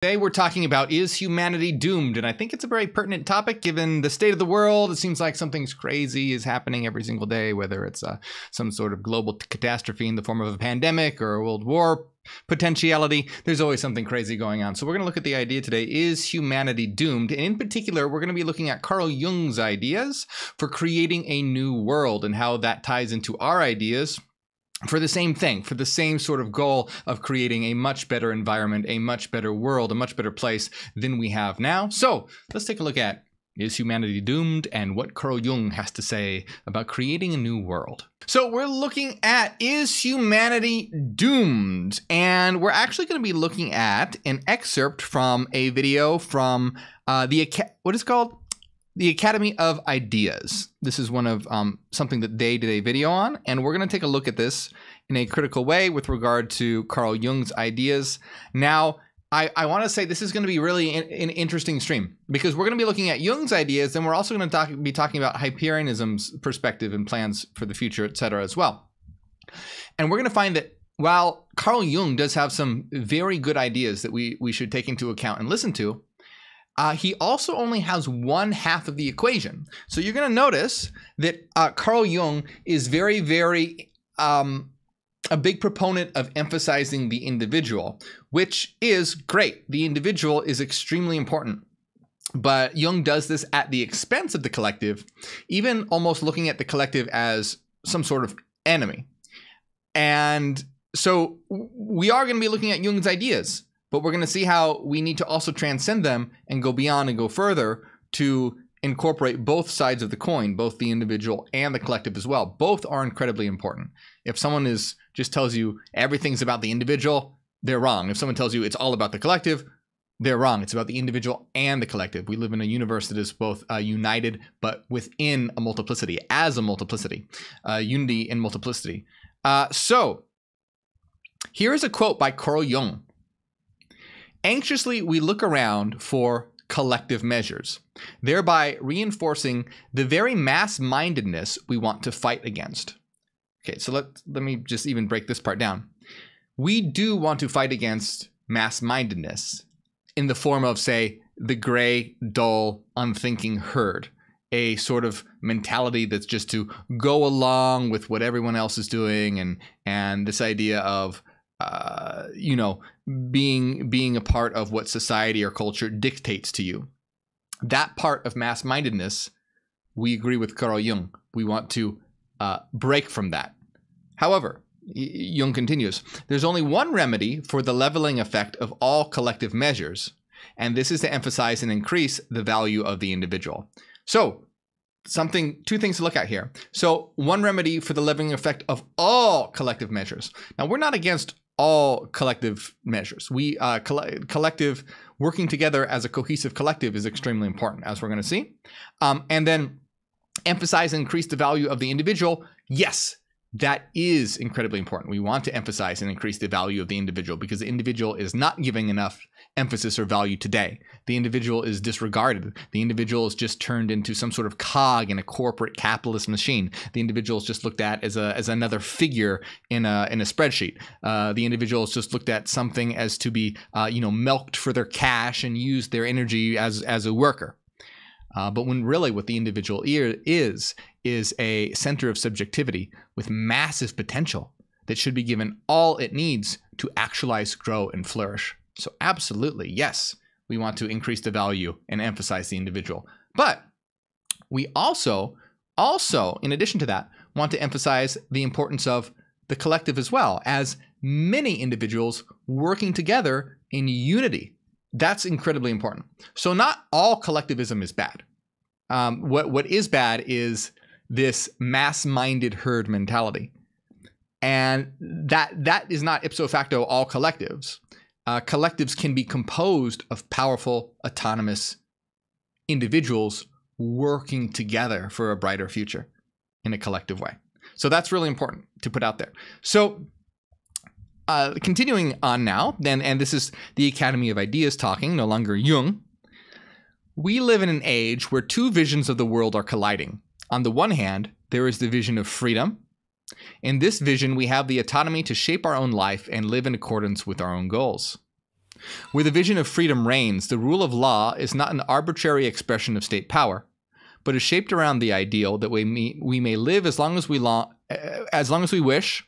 Today we're talking about, is humanity doomed? And I think it's a very pertinent topic given the state of the world. It seems like something's crazy is happening every single day, whether it's some sort of global catastrophe in the form of a pandemic or a world war potentiality. There's always something crazy going on. So we're going to look at the idea today, is humanity doomed? And in particular, we're going to be looking at Carl Jung's ideas for creating a new world and how that ties into our ideas for the same thing, for the same sort of goal of creating a much better environment, a much better world, a much better place than we have now. So let's take a look at, is humanity doomed, and what Carl Jung has to say about creating a new world. So we're looking at, is humanity doomed? And we're actually going to be looking at an excerpt from a video from what is it called? The Academy of Ideas. This is one of something that they did a video on, and we're going to take a look at this in a critical way with regard to Carl Jung's ideas. Now, I want to say this is going to be really an interesting stream, because we're going to be looking at Jung's ideas, and we're also going to be talking about Hyperianism's perspective and plans for the future, etc. as well. And we're going to find that while Carl Jung does have some very good ideas that we should take into account and listen to, he also only has one half of the equation. So you're going to notice that Carl Jung is very, very a big proponent of emphasizing the individual, which is great. The individual is extremely important. But Jung does this at the expense of the collective, even almost looking at the collective as some sort of enemy. And so we are going to be looking at Jung's ideas, but we're going to see how we need to also transcend them and go beyond and go further to incorporate both sides of the coin, both the individual and the collective as well. Both are incredibly important. If someone just tells you everything's about the individual, they're wrong. If someone tells you it's all about the collective, they're wrong. It's about the individual and the collective. We live in a universe that is both united, but within a multiplicity, as a multiplicity, unity and multiplicity. So here is a quote by Carl Jung. Anxiously, we look around for collective measures, thereby reinforcing the very mass-mindedness we want to fight against. Okay, so let me just even break this part down. We do want to fight against mass-mindedness in the form of, say, the gray, dull, unthinking herd, a sort of mentality that's just to go along with what everyone else is doing, and this idea of being a part of what society or culture dictates to you. That part of mass-mindedness, we agree with Carl Jung. We want to break from that. However, Jung continues, there's only one remedy for the leveling effect of all collective measures, and this is to emphasize and increase the value of the individual. So, two things to look at here. So, one remedy for the leveling effect of all collective measures. Now, we're not against all collective measures. We collective working together as a cohesive collective is extremely important, as we're going to see. And then emphasize and increase the value of the individual. Yes, that is incredibly important. We want to emphasize and increase the value of the individual because the individual is not giving enough emphasis or value today. The individual is disregarded. The individual is just turned into some sort of cog in a corporate capitalist machine. The individual is just looked at as another figure in a spreadsheet. The individual is just looked at something as to be milked for their cash and used their energy as a worker. But when really what the individual is a center of subjectivity with massive potential that should be given all it needs to actualize, grow, and flourish. So absolutely, yes, we want to increase the value and emphasize the individual. But we also, in addition to that, want to emphasize the importance of the collective as well, as many individuals working together in unity. That's incredibly important. So not all collectivism is bad. What is bad is this mass-minded herd mentality. And that is not ipso facto all collectives. Collectives can be composed of powerful, autonomous individuals working together for a brighter future in a collective way. So that's really important to put out there. So continuing on now, and this is the Academy of Ideas talking, no longer Jung. We live in an age where two visions of the world are colliding. On the one hand, there is the vision of freedom. In this vision, we have the autonomy to shape our own life and live in accordance with our own goals. Where the vision of freedom reigns, the rule of law is not an arbitrary expression of state power, but is shaped around the ideal that we may live as long as we wish,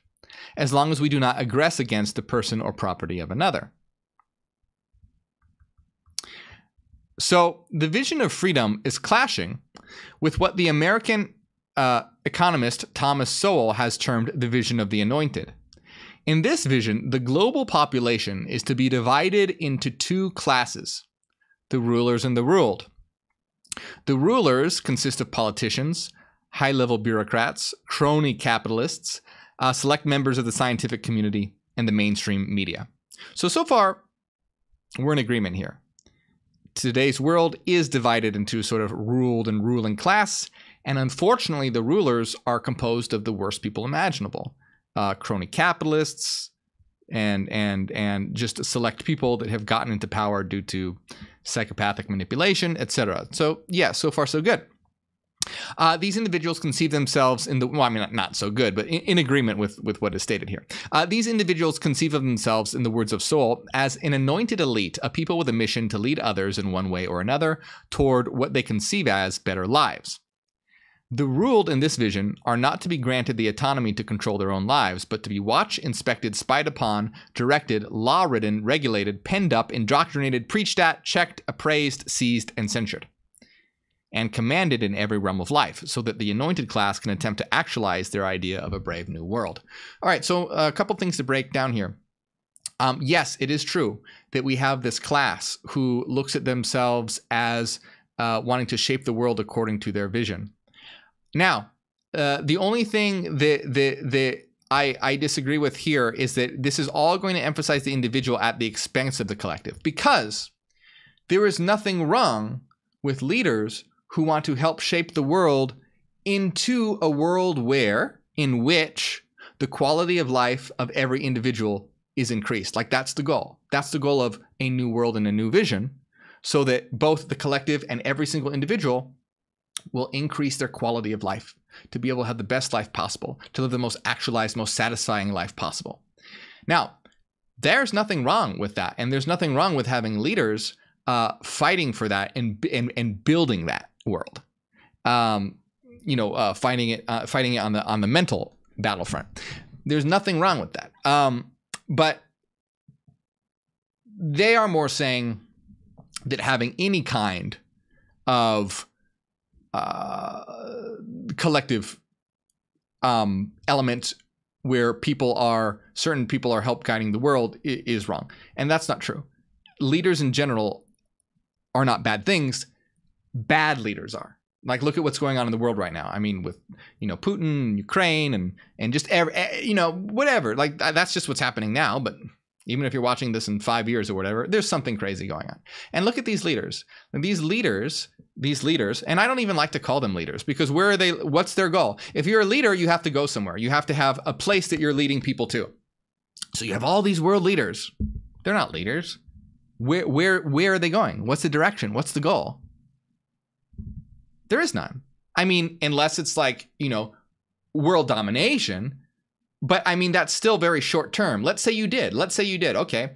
as long as we do not aggress against the person or property of another. So the vision of freedom is clashing with what the American economist Thomas Sowell has termed the vision of the Anointed. In this vision, the global population is to be divided into two classes, the rulers and the ruled. The rulers consist of politicians, high-level bureaucrats, crony capitalists, select members of the scientific community, and the mainstream media. So far, we're in agreement here. Today's world is divided into sort of ruled and ruling class, and unfortunately, the rulers are composed of the worst people imaginable. Crony capitalists and just select people that have gotten into power due to psychopathic manipulation, etc. So yeah, so far so good. These individuals conceive themselves in the, well, I mean, not so good, but in agreement with what is stated here. These individuals conceive of themselves, in the words of Sowell, as an anointed elite, a people with a mission to lead others in one way or another toward what they conceive as better lives. The ruled in this vision are not to be granted the autonomy to control their own lives, but to be watched, inspected, spied upon, directed, law-ridden, regulated, penned up, indoctrinated, preached at, checked, appraised, seized, and censured, and commanded in every realm of life, so that the anointed class can attempt to actualize their idea of a brave new world. All right, so a couple things to break down here. Yes, it is true that we have this class who looks at themselves as wanting to shape the world according to their vision. Now, the only thing that I disagree with here is that this is all going to emphasize the individual at the expense of the collective, because there is nothing wrong with leaders who want to help shape the world into a world in which the quality of life of every individual is increased. Like, that's the goal. That's the goal of a new world and a new vision, so that both the collective and every single individual will increase their quality of life, to be able to have the best life possible, to live the most actualized, most satisfying life possible. Now, there's nothing wrong with that, and there's nothing wrong with having leaders fighting for that and building that world. Fighting it on the mental battlefront. There's nothing wrong with that. But they are more saying that having any kind of collective element where certain people are help guiding the world is wrong. And that's not true. Leaders in general are not bad things. Bad leaders are. Like, look at what's going on in the world right now. I mean, with, Putin, Ukraine, and just, whatever. Like, that's just what's happening now. But even if you're watching this in 5 years or whatever, there's something crazy going on. And look at these leaders. And these leaders, and I don't even like to call them leaders, because where are they? What's their goal? If you're a leader, you have to go somewhere. You have to have a place that you're leading people to. So you have all these world leaders. They're not leaders. Where are they going? What's the direction? What's the goal? There is none. I mean, unless it's like, world domination. But I mean, that's still very short term. Let's say you did. Okay.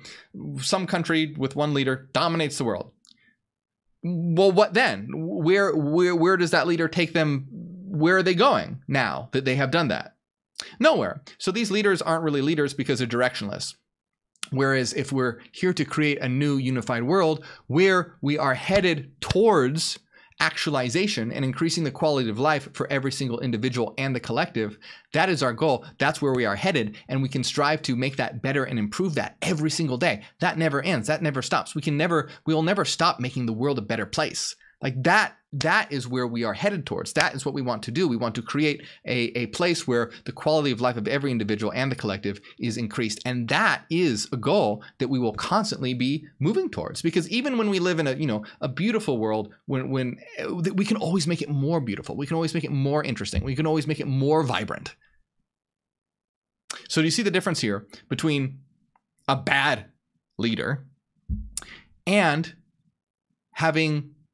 Some country with one leader dominates the world. Well, what then? Where does that leader take them? Where are they going now that they have done that? Nowhere. So these leaders aren't really leaders because they're directionless. Whereas if we're here to create a new unified world where we are headed towards actualization and increasing the quality of life for every single individual and the collective, that is our goal. That's where we are headed, and we can strive to make that better and improve that every single day. That never ends. That never stops. We will never stop making the world a better place. Like that is where we are headed towards. That is what we want to do. We want to create a place where the quality of life of every individual and the collective is increased. And that is a goal that we will constantly be moving towards. Because even when we live in a beautiful world, when we can always make it more beautiful. We can always make it more interesting. We can always make it more vibrant. So do you see the difference here between a bad leader and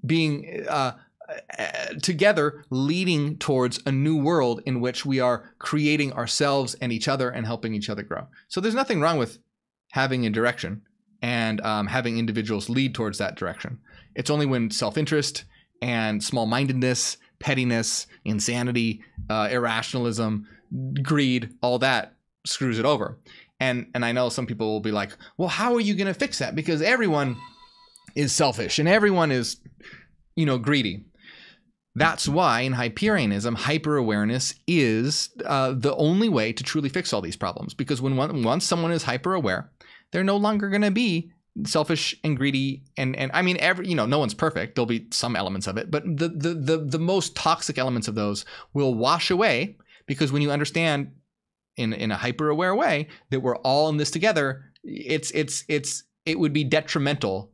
being together leading towards a new world in which we are creating ourselves and each other and helping each other grow? So there's nothing wrong with having a direction and having individuals lead towards that direction. It's only when self-interest and small-mindedness, pettiness, insanity, irrationalism, greed, all that screws it over. And I know some people will be like, well, how are you going to fix that? Because everyone is selfish and everyone is, greedy. That's why in Hyperianism, hyper-awareness is the only way to truly fix all these problems. Because once someone is hyper-aware, they're no longer going to be selfish and greedy. And I mean, no one's perfect. There'll be some elements of it, but the most toxic elements of those will wash away, because when you understand in a hyper-aware way that we're all in this together, it would be detrimental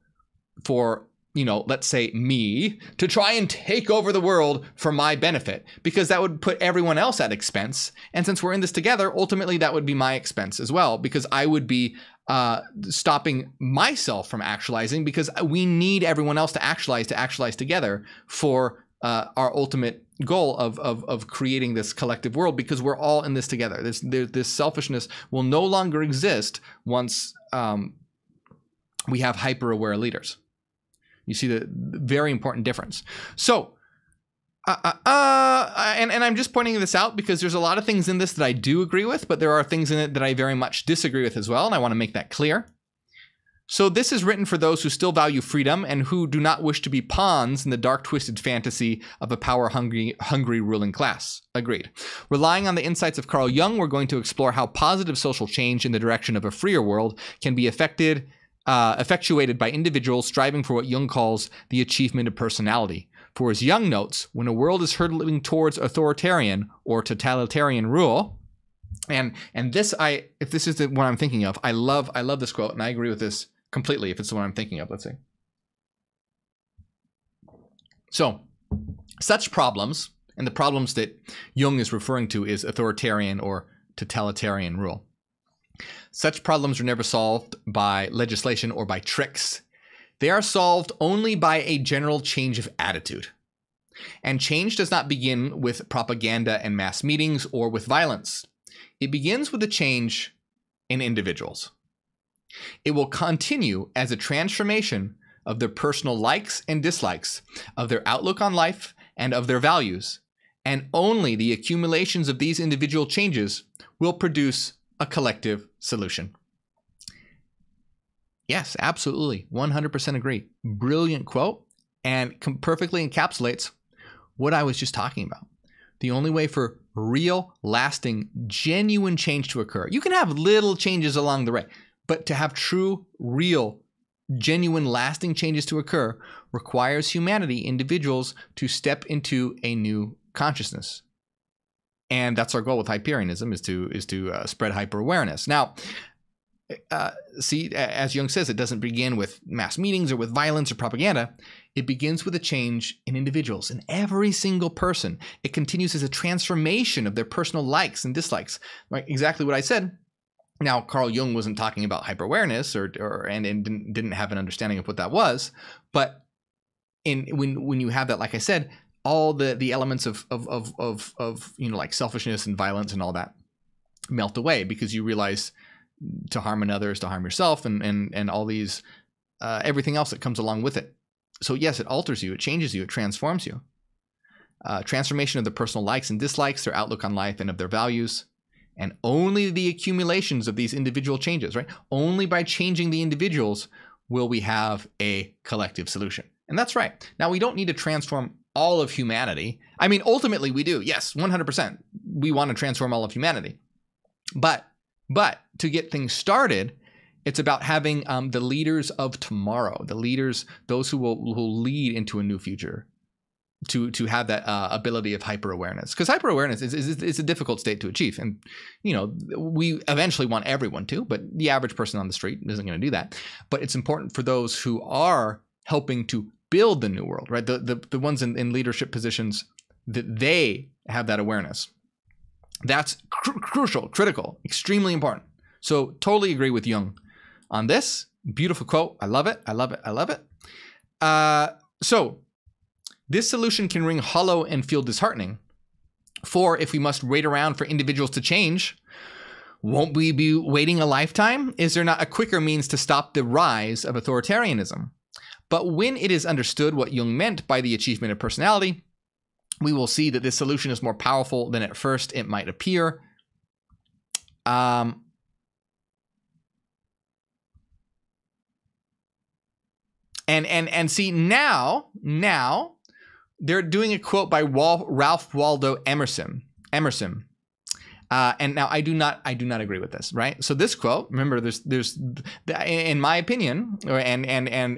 for, let's say me, to try and take over the world for my benefit, because that would put everyone else at expense. And since we're in this together, ultimately that would be my expense as well, because I would be stopping myself from actualizing, because we need everyone else to actualize together for our ultimate goal of creating this collective world, because we're all in this together. This selfishness will no longer exist once we have hyper-aware leaders. You see the very important difference. So, and I'm just pointing this out because there's a lot of things in this that I do agree with, but there are things in it that I very much disagree with as well, and I want to make that clear. So this is written for those who still value freedom and who do not wish to be pawns in the dark, twisted fantasy of a power-hungry ruling class. Agreed. Relying on the insights of Carl Jung, we're going to explore how positive social change in the direction of a freer world can be effectuated by individuals striving for what Jung calls the achievement of personality. For as Jung notes, when a world is hurtling towards authoritarian or totalitarian rule, and this, if this is what I'm thinking of, I love this quote, and I agree with this completely if it's the one I'm thinking of. Let's see. So, such problems, and the problems that Jung is referring to is authoritarian or totalitarian rule. Such problems are never solved by legislation or by tricks. They are solved only by a general change of attitude. And change does not begin with propaganda and mass meetings or with violence. It begins with a change in individuals. It will continue as a transformation of their personal likes and dislikes, of their outlook on life, and of their values. And only the accumulations of these individual changes will produce a collective solution. Yes, absolutely. 100% agree. Brilliant quote, and perfectly encapsulates what I was just talking about. The only way for real, lasting, genuine change to occur. You can have little changes along the way, but to have true, real, genuine, lasting changes to occur requires humanity, individuals, to step into a new consciousness. And that's our goal with Hyperianism, is to spread hyper-awareness. Now, see, as Jung says, it doesn't begin with mass meetings or with violence or propaganda. It begins with a change in individuals, in every single person. It continues as a transformation of their personal likes and dislikes. Right? Exactly what I said. Now, Carl Jung wasn't talking about hyper-awareness and didn't have an understanding of what that was. But when you have that, like I said, all the elements of like selfishness and violence and all that melt away, because you realize to harm another is to harm yourself, and all these everything else that comes along with it. So yes, it alters you, it changes you, it transforms you. Transformation of the personal likes and dislikes, their outlook on life, and of their values. And only the accumulations of these individual changes, right? Only by changing the individuals will we have a collective solution. And that's right. Now, we don't need to transform all of humanity. I mean, ultimately we do. Yes, 100%. We want to transform all of humanity. But to get things started, it's about having the leaders of tomorrow, the leaders, those who will lead into a new future, to have that ability of hyper-awareness. Because hyper-awareness is a difficult state to achieve. And, we eventually want everyone to, but the average person on the street isn't going to do that. But it's important for those who are helping to build the new world, right? The ones in leadership positions, that they have that awareness. That's crucial, critical, extremely important. So totally agree with Jung on this. Beautiful quote. I love it. I love it. I love it. So this solution can ring hollow and feel disheartening. For if we must wait around for individuals to change, Won't we be waiting a lifetime? Is there not a quicker means to stop the rise of authoritarianism? But when it is understood what Jung meant by the achievement of personality, we will see that this solution is more powerful than at first it might appear. And see, now they're doing a quote by Ralph Waldo Emerson. And now I do not agree with this, right? So this quote, remember, there's in my opinion, and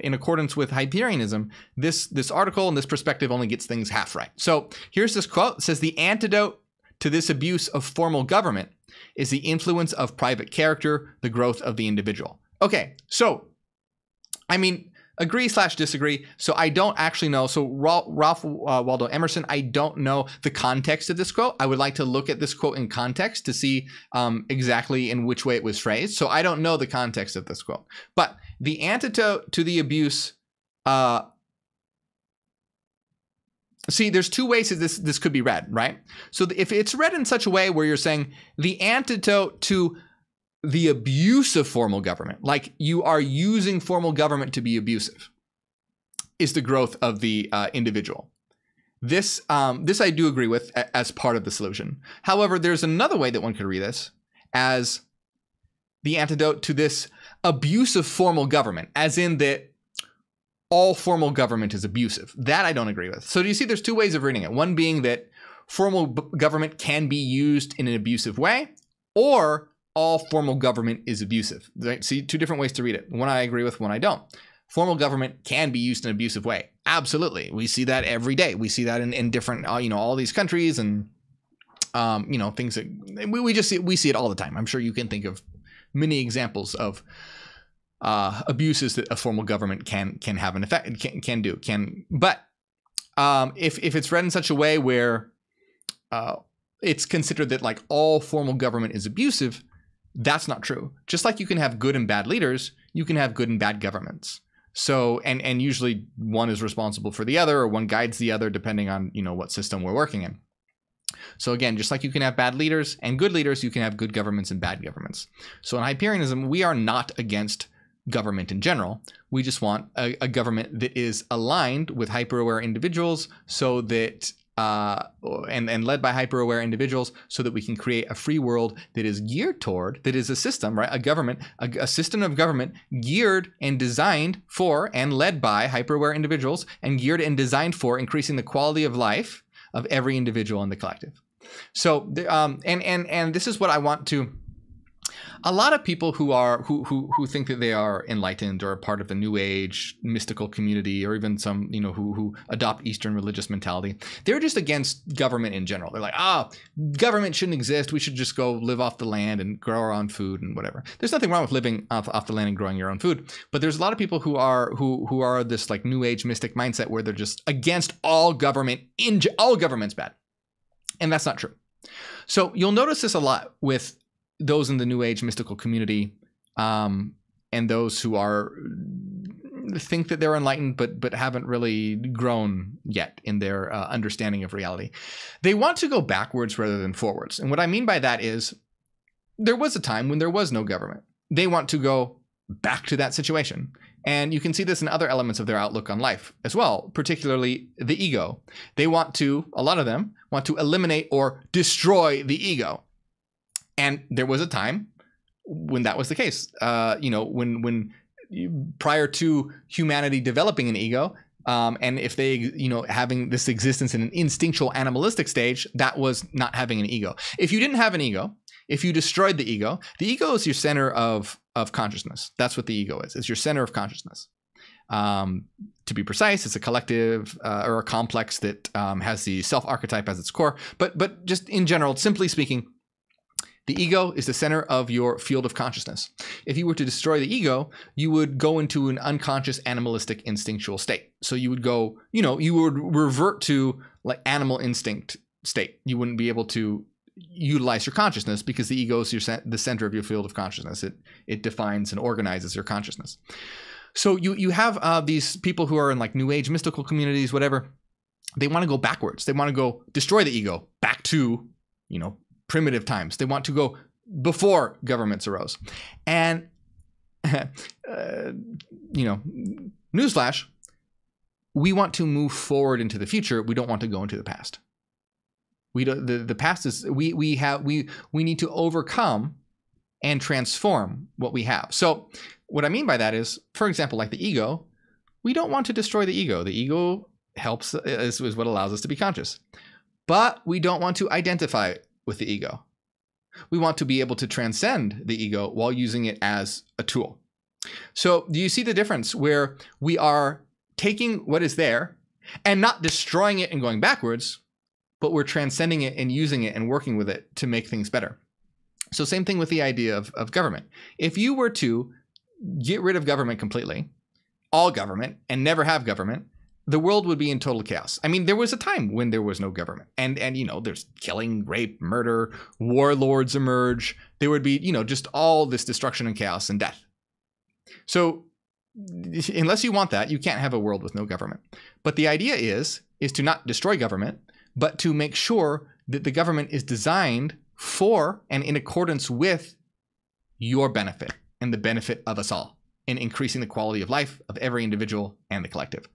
in accordance with Hyperianism, this article and this perspective only gets things half right. So here's this quote. It says, the antidote to this abuse of formal government is the influence of private character, the growth of the individual. Okay, so I mean, agree/disagree. So I don't actually know. So Ralph Waldo Emerson, I don't know the context of this quote. I would like to look at this quote in context to see exactly in which way it was phrased. So I don't know the context of this quote. But the antidote to the abuse, see, there's two ways that this could be read, right? So if it's read in such a way where you're saying the antidote to the abuse of formal government, like you are using formal government to be abusive, is the growth of the individual. This I do agree with as part of the solution. However, there's another way that one could read this as the antidote to this abuse of formal government, as in that all formal government is abusive. That I don't agree with. So do you see there's two ways of reading it? One being that formal government can be used in an abusive way, or all formal government is abusive. Right? See, two different ways to read it. One I agree with, one I don't. Formal government can be used in an abusive way. Absolutely. We see that every day. We see that in different, all these countries and, things that we see it all the time. I'm sure you can think of many examples of abuses that a formal government can have an effect, but if it's read in such a way where it's considered that like all formal government is abusive, that's not true. Just like you can have good and bad leaders, you can have good and bad governments. So, and usually one is responsible for the other, or one guides the other, depending on, what system we're working in. So again, just like you can have bad leaders and good leaders, you can have good governments and bad governments. So in Hyperianism, we are not against government in general. We just want a government that is aligned with hyper-aware individuals, so that and led by hyper-aware individuals, so that we can create a free world that is geared toward, that is a system, right? A system of government geared and designed for and led by hyper-aware individuals, and geared and designed for increasing the quality of life of every individual in the collective. So, and this is what I want to. A lot of people who think that they are enlightened or a part of the New Age mystical community, or even some who adopt Eastern religious mentality, they're just against government in general. They're like, government shouldn't exist. We should just go live off the land and grow our own food and whatever. There's nothing wrong with living off the land and growing your own food, but there's a lot of people who are this like New Age mystic mindset where they're just against all government. All government's bad, and that's not true. So you'll notice this a lot with those in the New Age mystical community, and those who think that they're enlightened but haven't really grown yet in their understanding of reality. They want to go backwards rather than forwards. And what I mean by that is there was a time when there was no government. They want to go back to that situation. And you can see this in other elements of their outlook on life as well, particularly the ego. A lot of them want to eliminate or destroy the ego. And there was a time when that was the case. When prior to humanity developing an ego, and if they, having this existence in an instinctual animalistic stage, that was not having an ego. If you didn't have an ego, if you destroyed the ego is your center of consciousness. That's what the ego is. It's your center of consciousness. To be precise, it's a collective or a complex that has the self-archetype as its core. But just in general, simply speaking, the ego is the center of your field of consciousness. If you were to destroy the ego, you would go into an unconscious, animalistic, instinctual state. So you would go, you would revert to like animal instinct state. You wouldn't be able to utilize your consciousness because the ego is the center of your field of consciousness. It defines and organizes your consciousness. So you have these people who are in like New Age mystical communities, whatever. They want to go backwards. They want to go destroy the ego back to, primitive times. They want to go before governments arose. And, newsflash, we want to move forward into the future. We don't want to go into the past. The past is, we need to overcome and transform what we have. So what I mean by that is, for example, like the ego, we don't want to destroy the ego. The ego is what allows us to be conscious. But we don't want to identify with the ego. We want to be able to transcend the ego while using it as a tool. So do you see the difference where we are taking what is there and not destroying it and going backwards, but we're transcending it and using it and working with it to make things better? So same thing with the idea of government. If you were to get rid of government completely, all government, and never have government, the world would be in total chaos. I mean, there was a time when there was no government, and there's killing, rape, murder, warlords emerge. There would be, just all this destruction and chaos and death. So unless you want that, you can't have a world with no government. But the idea is to not destroy government, but to make sure that the government is designed for and in accordance with your benefit and the benefit of us all, in increasing the quality of life of every individual and the collective.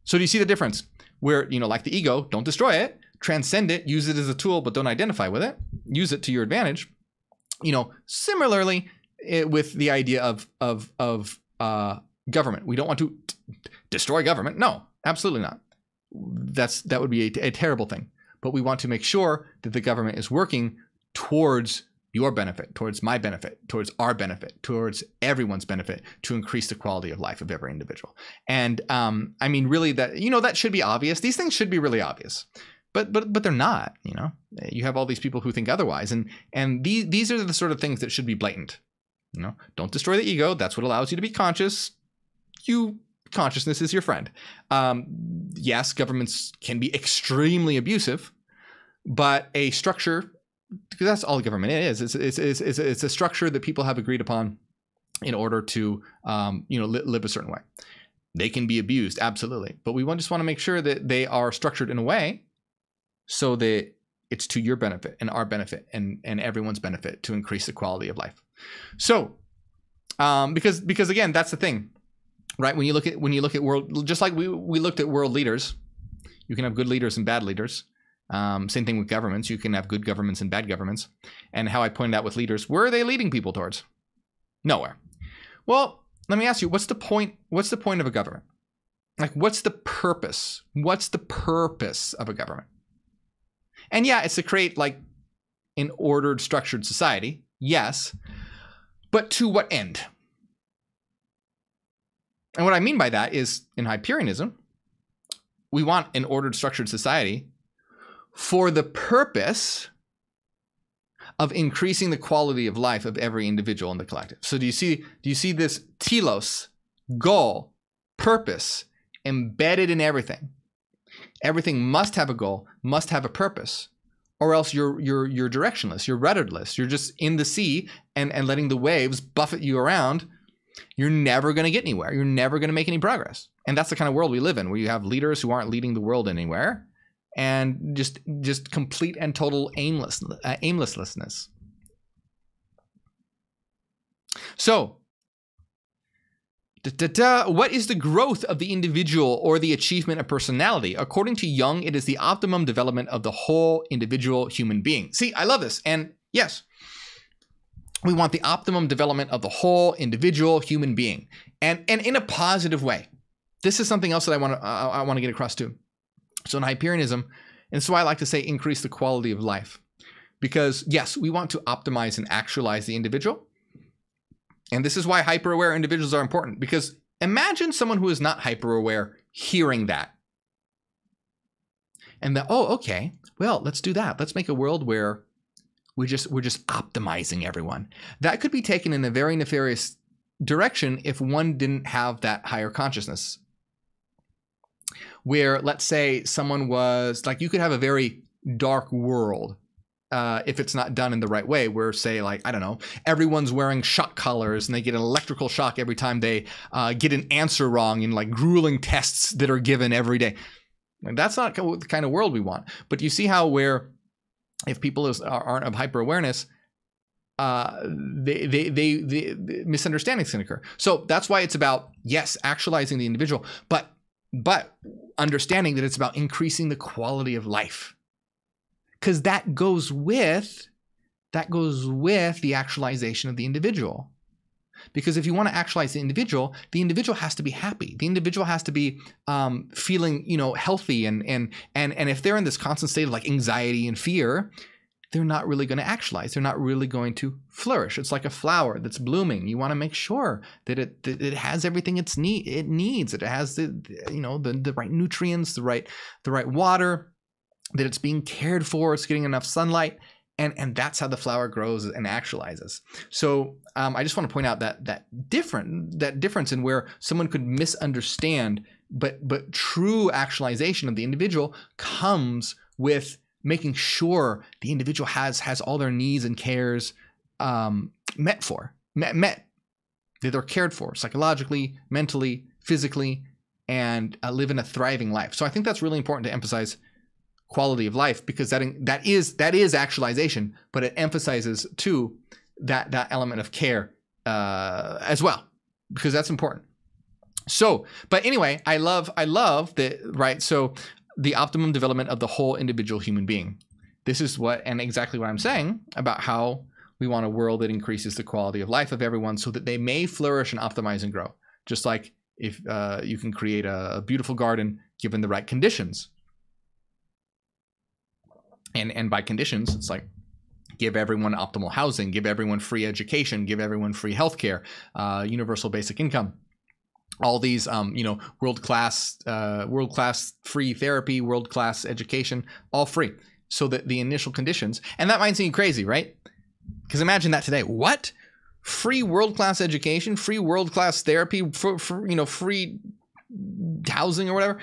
So do you see the difference? Where, like the ego, don't destroy it, transcend it, use it as a tool, but don't identify with it, use it to your advantage. Similarly with the idea of government. We don't want to destroy government. No, absolutely not. That would be a terrible thing. But we want to make sure that the government is working towards your benefit, towards my benefit, towards our benefit, towards everyone's benefit, to increase the quality of life of every individual. And I mean, really, that should be obvious. These things should be really obvious, but they're not. You have all these people who think otherwise, and these are the sort of things that should be blatant. Don't destroy the ego. That's what allows you to be conscious. Consciousness is your friend. Yes, governments can be extremely abusive, but a structure, because that's all government is. It's a structure that people have agreed upon in order to, live a certain way. They can be abused, absolutely, but we just want to make sure that they are structured in a way so that it's to your benefit and our benefit and everyone's benefit to increase the quality of life. So, because again, that's the thing, right? When you look at world, just like we looked at world leaders, you can have good leaders and bad leaders. Same thing with governments. You can have good governments and bad governments. And how I pointed out with leaders, where are they leading people towards? Nowhere. Well, let me ask you, what's the point of a government? Like, what's the purpose? What's the purpose of a government? And yeah, it's to create like an ordered, structured society. Yes. But to what end? And what I mean by that is, in Hyperianism, we want an ordered, structured society for the purpose of increasing the quality of life of every individual in the collective. So do you see this telos, goal, purpose embedded in everything? Everything must have a goal, must have a purpose, or else you're directionless, you're rudderless. You're just in the sea and letting the waves buffet you around. You're never going to get anywhere. You're never going to make any progress. And that's the kind of world we live in, where you have leaders who aren't leading the world anywhere, and just complete and total aimlessness. So, what is the growth of the individual or the achievement of personality? According to Jung, it is the optimum development of the whole individual human being. See, I love this. And yes, we want the optimum development of the whole individual human being, and in a positive way. This is something else that I want to get across too. So in Hyperianism, and so I like to say increase the quality of life, because yes, we want to optimize and actualize the individual. And this is why hyper-aware individuals are important, because imagine someone who is not hyper-aware hearing that. And that, oh, okay, well, let's do that. Let's make a world where we're just optimizing everyone. That could be taken in a very nefarious direction if one didn't have that higher consciousness. Where, let's say, someone was, like, you could have a very dark world if it's not done in the right way, where, say, like, I don't know, everyone's wearing shock collars and they get an electrical shock every time they get an answer wrong in like grueling tests that are given every day. And that's not the kind of world we want. But you see how where if people aren't of hyper awareness, misunderstandings can occur. So that's why it's about, yes, actualizing the individual, but understanding that it's about increasing the quality of life, because that goes with the actualization of the individual. Because if you want to actualize the individual has to be happy. The individual has to be feeling, healthy, and if they're in this constant state of like anxiety and fear, they're not really going to actualize. They're not really going to flourish. It's like a flower that's blooming. You want to make sure that it has everything it needs. It has the right nutrients, the right water, that it's being cared for. It's getting enough sunlight. And that's how the flower grows and actualizes. So I just want to point out that difference in where someone could misunderstand, but true actualization of the individual comes with making sure the individual has all their needs and cares met, that they're cared for psychologically, mentally, physically, and live in a thriving life. So I think that's really important to emphasize quality of life, because that is actualization, but it emphasizes too that element of care as well, because that's important. So, but anyway, I love that, right? So the optimum development of the whole individual human being. This is exactly what I'm saying about how we want a world that increases the quality of life of everyone so that they may flourish and optimize and grow. Just like if you can create a beautiful garden given the right conditions. And by conditions, it's like give everyone optimal housing, give everyone free education, give everyone free healthcare, universal basic income. All these, world-class free therapy, world-class education, all free. So that the initial conditions, and that might seem crazy, right? Because imagine that today. What? Free world-class education, free world-class therapy, for free housing or whatever.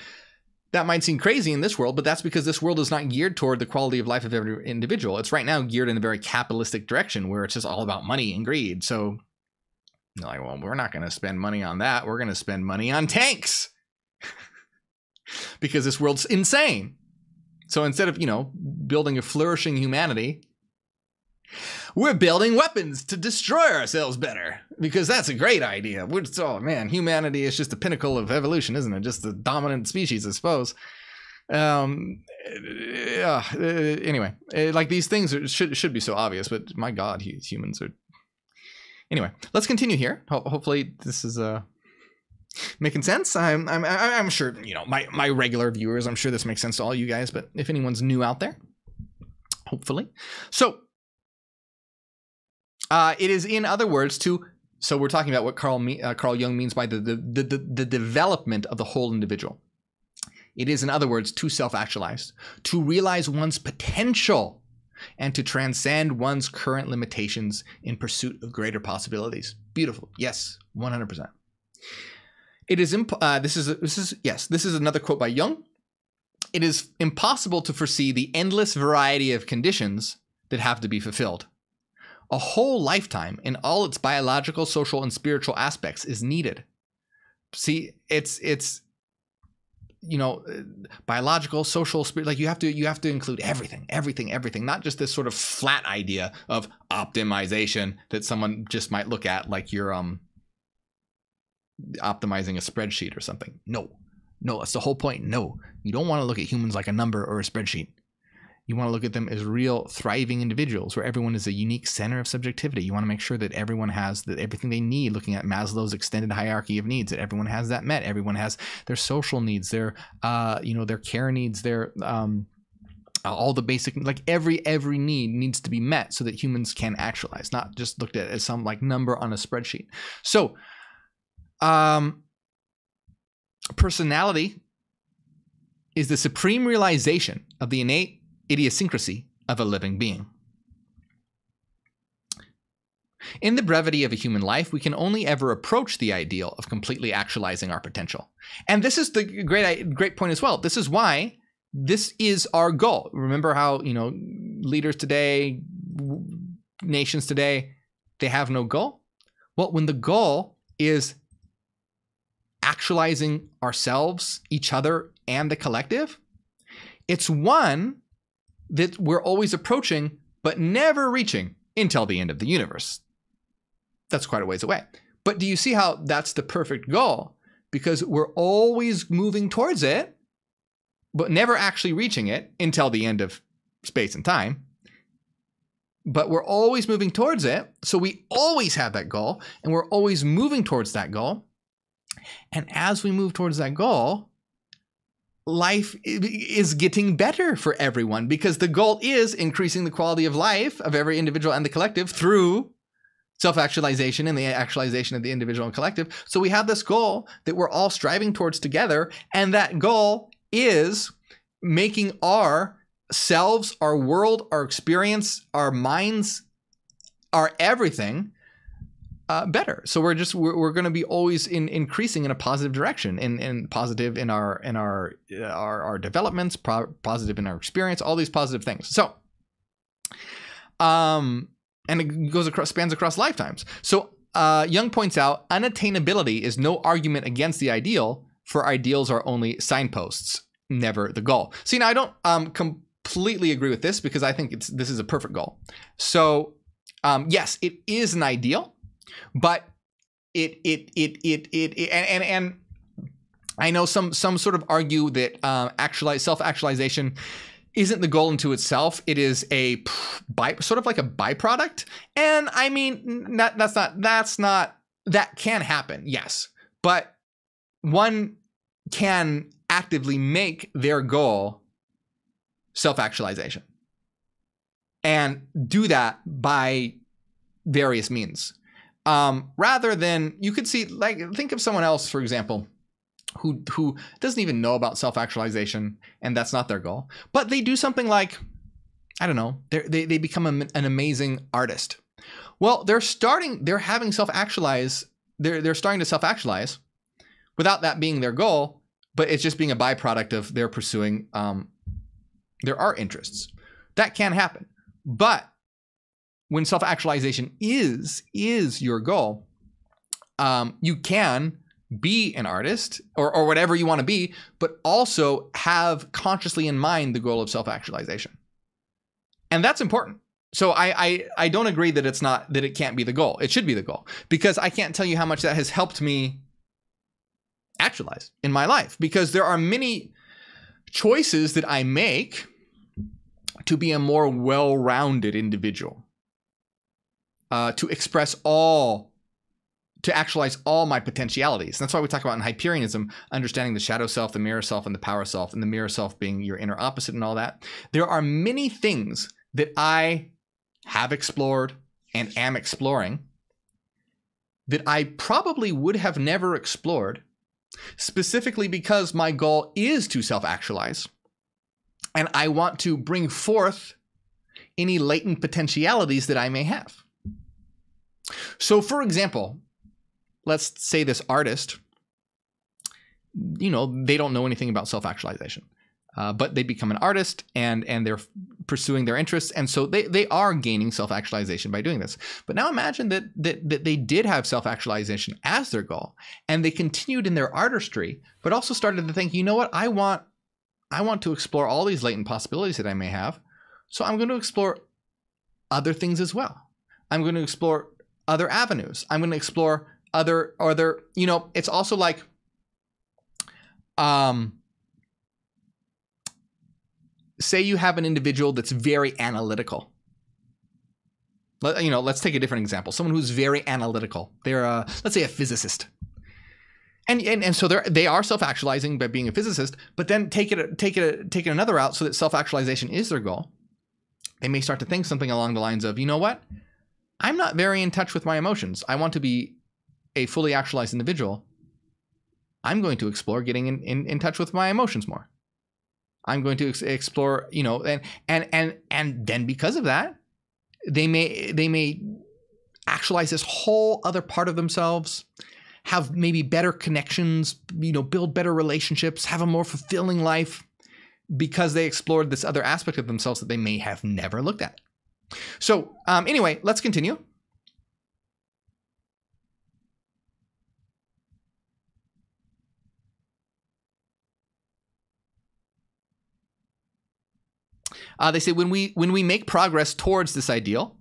That might seem crazy in this world, but that's because this world is not geared toward the quality of life of every individual. It's right now geared in a very capitalistic direction where it's just all about money and greed. So you're like, well, we're not going to spend money on that. We're going to spend money on tanks because this world's insane. So instead of, building a flourishing humanity, we're building weapons to destroy ourselves better, because that's a great idea. Humanity is just the pinnacle of evolution, isn't it? Just the dominant species, I suppose. Anyway, like these things should be so obvious, but my God, humans are. Anyway, let's continue here. Hopefully, this is making sense. I'm sure my regular viewers. I'm sure this makes sense to all you guys. But if anyone's new out there, hopefully, so. It is, in other words, so we're talking about what Carl Jung means by the development of the whole individual. It is, in other words, to self-actualize, to realize one's potential, and to transcend one's current limitations in pursuit of greater possibilities. Beautiful. Yes, 100%. It is this is another quote by Jung. It is impossible to foresee the endless variety of conditions that have to be fulfilled. A whole lifetime in all its biological, social, and spiritual aspects is needed. See, it's biological, social, spirit. Like you have to include everything, not just this sort of flat idea of optimization that someone just might look at like you're optimizing a spreadsheet or something. No, that's the whole point. No, you don't want to look at humans like a number or a spreadsheet. You want to look at them as real, thriving individuals where everyone is a unique center of subjectivity. You want to make sure that everyone has everything they need, looking at Maslow's extended hierarchy of needs, that everyone has that met. Everyone has their social needs, their care needs, their all the basic, like every need needs to be met so that humans can actualize, not just looked at as some like number on a spreadsheet. So, personality is the supreme realization of the innate idiosyncrasy of a living being. In the brevity of a human life, we can only ever approach the ideal of completely actualizing our potential. And this is the great point as well. This is why this is our goal. Remember how, leaders today, nations today, they have no goal? Well, when the goal is actualizing ourselves, each other, and the collective, it's one that we're always approaching, but never reaching. until the end of the universe. That's quite a ways away. But do you see how that's the perfect goal? Because we're always moving towards it, but never actually reaching it until the end of space and time. But we're always moving towards it. So we always have that goal, and we're always moving towards that goal. And as we move towards that goal, life is getting better for everyone, because the goal is increasing the quality of life of every individual and the collective through self-actualization and the actualization of the individual and collective. So we have this goal that we're all striving towards together. And that goal is making our selves, our world, our experience, our minds, our everything better. So we're going to be always increasing in a positive direction, and positive in our developments, positive in our experience, all these positive things. So, and it spans across lifetimes. So Jung points out, unattainability is no argument against the ideal, for ideals are only signposts, never the goal. See, now I don't completely agree with this, because I think this is a perfect goal. So yes, it is an ideal, but and I know some sort of argue that self-actualization isn't the goal into itself. It is sort of like a byproduct. And I mean, that can happen, yes. But one can actively make their goal self-actualization, and do that by various means. Rather than, you could see, like, think of someone else, for example, who doesn't even know about self-actualization, and that's not their goal, but they do something like, I don't know, they become an amazing artist. Well, they're starting to self-actualize without that being their goal, but it's just being a byproduct of their pursuing their art interests. That can happen. But when self-actualization is your goal, you can be an artist or whatever you want to be, but also have consciously in mind the goal of self-actualization. And that's important. So I don't agree that it can't be the goal. It should be the goal, because I can't tell you how much that has helped me actualize in my life, because there are many choices that I make to be a more well-rounded individual, to actualize all my potentialities. That's why we talk about in Hyperionism, understanding the shadow self, the mirror self, and the power self, and the mirror self being your inner opposite and all that. There are many things that I have explored and am exploring that I probably would have never explored, specifically because my goal is to self-actualize, and I want to bring forth any latent potentialities that I may have. So, for example, let's say this artist, they don't know anything about self-actualization, but they become an artist and they're pursuing their interests. And so they are gaining self-actualization by doing this. But now imagine that they did have self-actualization as their goal, and they continued in their artistry, but also started to think, you know what, I want to explore all these latent possibilities that I may have. So I'm going to explore other things as well. I'm going to explore other avenues. I'm going to explore other, it's also like, say you have an individual that's very analytical. Let's take a different example. Someone who's very analytical. They're let's say a physicist. And so they are self-actualizing by being a physicist, but then take it another route, so that self-actualization is their goal. They may start to think something along the lines of, you know what? I'm not very in touch with my emotions. I want to be a fully actualized individual. I'm going to explore getting in touch with my emotions more. I'm going to explore, and then because of that, they may actualize this whole other part of themselves, have maybe better connections, build better relationships, have a more fulfilling life, because they explored this other aspect of themselves that they may have never looked at. So anyway, let's continue. They say when we make progress towards this ideal,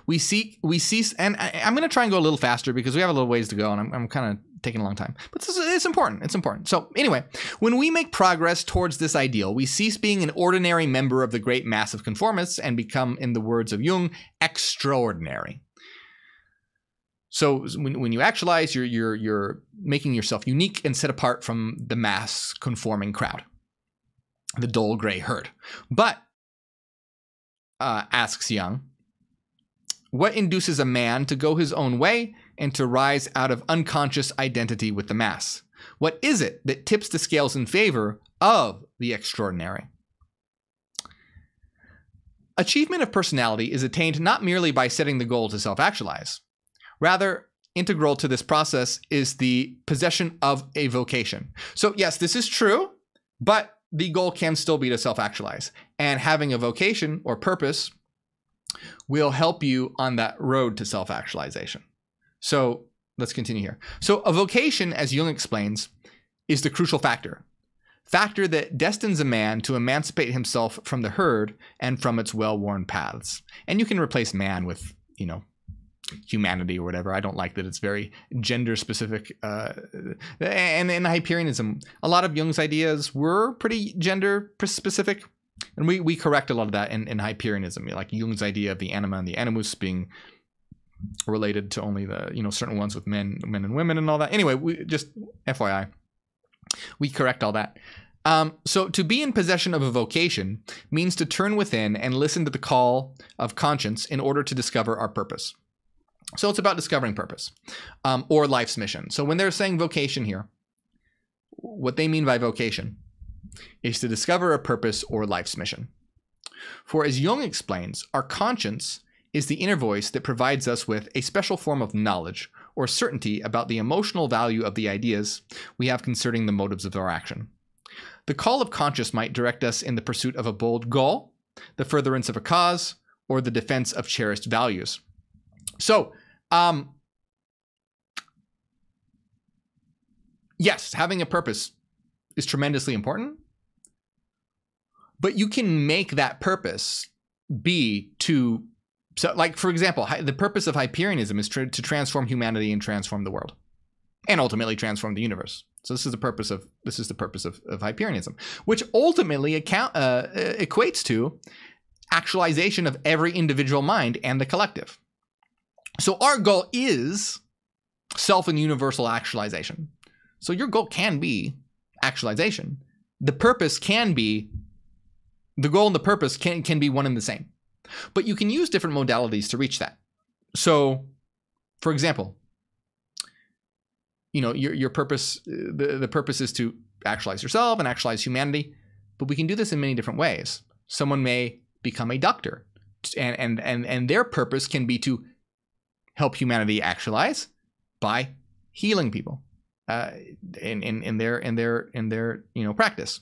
We cease, and I'm going to try and go a little faster because we have a little ways to go, and I'm kind of taking a long time. But it's important. It's important. So anyway, when we make progress towards this ideal, we cease being an ordinary member of the great mass of conformists and become, in the words of Jung, extraordinary. So when you actualize, you're making yourself unique and set apart from the mass conforming crowd, the dull gray herd. But, asks Jung, what induces a man to go his own way and to rise out of unconscious identity with the mass? What is it that tips the scales in favor of the extraordinary? Achievement of personality is attained not merely by setting the goal to self-actualize. Rather, integral to this process is the possession of a vocation. So yes, this is true, but the goal can still be to self-actualize. And having a vocation or purpose will help you on that road to self-actualization. So let's continue here. So a vocation, as Jung explains, is the crucial factor that destines a man to emancipate himself from the herd and from its well-worn paths. And you can replace man with, humanity or whatever. I don't like that it's very gender specific. And in Hyperionism, a lot of Jung's ideas were pretty gender specific. And we correct a lot of that in Hyperionism, like Jung's idea of the anima and the animus being related to only the, certain ones with men and women and all that. Anyway, we just FYI, we correct all that. So to be in possession of a vocation means to turn within and listen to the call of conscience in order to discover our purpose. So it's about discovering purpose, or life's mission. So when they're saying vocation here, what they mean by vocation is to discover a purpose or life's mission. For as Jung explains, our conscience is the inner voice that provides us with a special form of knowledge or certainty about the emotional value of the ideas we have concerning the motives of our action. The call of conscience might direct us in the pursuit of a bold goal, the furtherance of a cause, or the defense of cherished values. So, yes, having a purpose is tremendously important, but you can make that purpose be to, so like, for example, the purpose of Hyperionism is to transform humanity and transform the world and ultimately transform the universe. So this is the purpose of Hyperionism, which ultimately equates to actualization of every individual mind and the collective. So our goal is self and universal actualization. So your goal can be actualization. The purpose can be, the goal and the purpose can be one and the same. But you can use different modalities to reach that. So, for example, your purpose, the purpose is to actualize yourself and actualize humanity, but we can do this in many different ways. Someone may become a doctor, and their purpose can be to help humanity actualize by healing people in their practice.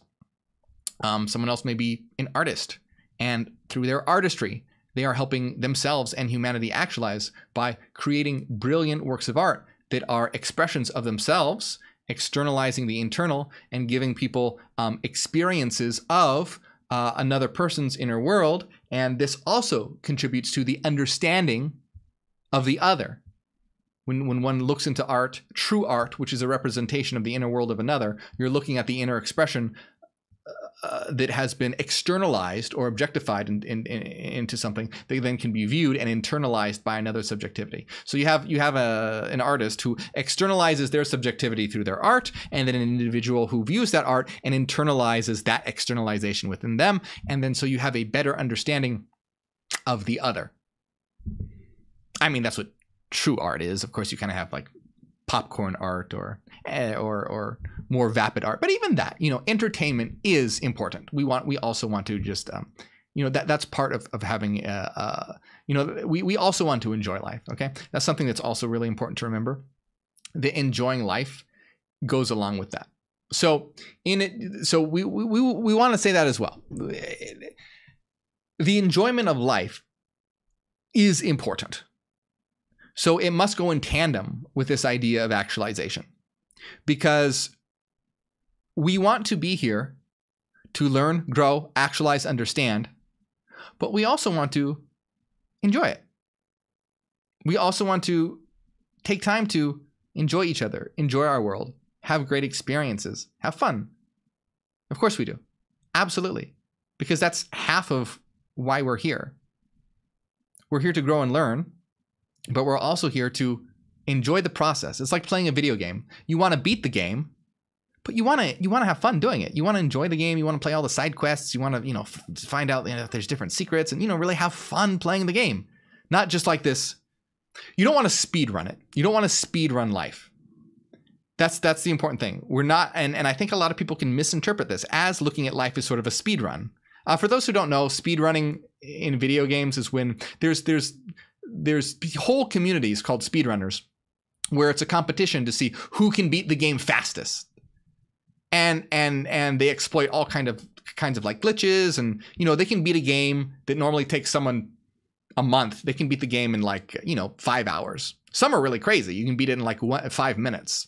Someone else may be an artist, and through their artistry, they are helping themselves and humanity actualize by creating brilliant works of art that are expressions of themselves, externalizing the internal, and giving people experiences of another person's inner world. And this also contributes to the understanding of the other. When one looks into art, true art, which is a representation of the inner world of another, you're looking at the inner expression that has been externalized or objectified into something that then can be viewed and internalized by another subjectivity. So you have an artist who externalizes their subjectivity through their art, and then an individual who views that art and internalizes that externalization within them. And then so you have a better understanding of the other. I mean, that's what true art is. Of course, you kind of have like popcorn art or more vapid art, but even that, entertainment is important. We also want to just, that's part of having, we also want to enjoy life. Okay, that's something that's also really important to remember. The enjoying life goes along with that. So we want to say that as well. The enjoyment of life is important. So it must go in tandem with this idea of actualization, because we want to be here to learn, grow, actualize, understand, but we also want to enjoy it. we also want to take time to enjoy each other, enjoy our world, have great experiences, have fun. Of course we do. Absolutely. Because that's half of why we're here. We're here to grow and learn, but we're also here to enjoy the process. It's like playing a video game. You want to beat the game, but you want to have fun doing it. You want to enjoy the game. You want to play all the side quests. You want to, find out if there's different secrets and, really have fun playing the game. Not just like this. You don't want to speed run it. You don't want to speed run life. That's the important thing. We're not, and I think a lot of people can misinterpret this as looking at life as sort of a speed run. For those who don't know, speed running in video games is when there's whole communities called speedrunners where it's a competition to see who can beat the game fastest. And they exploit all kinds of like glitches, and they can beat a game that normally takes someone a month. They can beat the game in 5 hours. Some are really crazy. You can beat it in 5 minutes.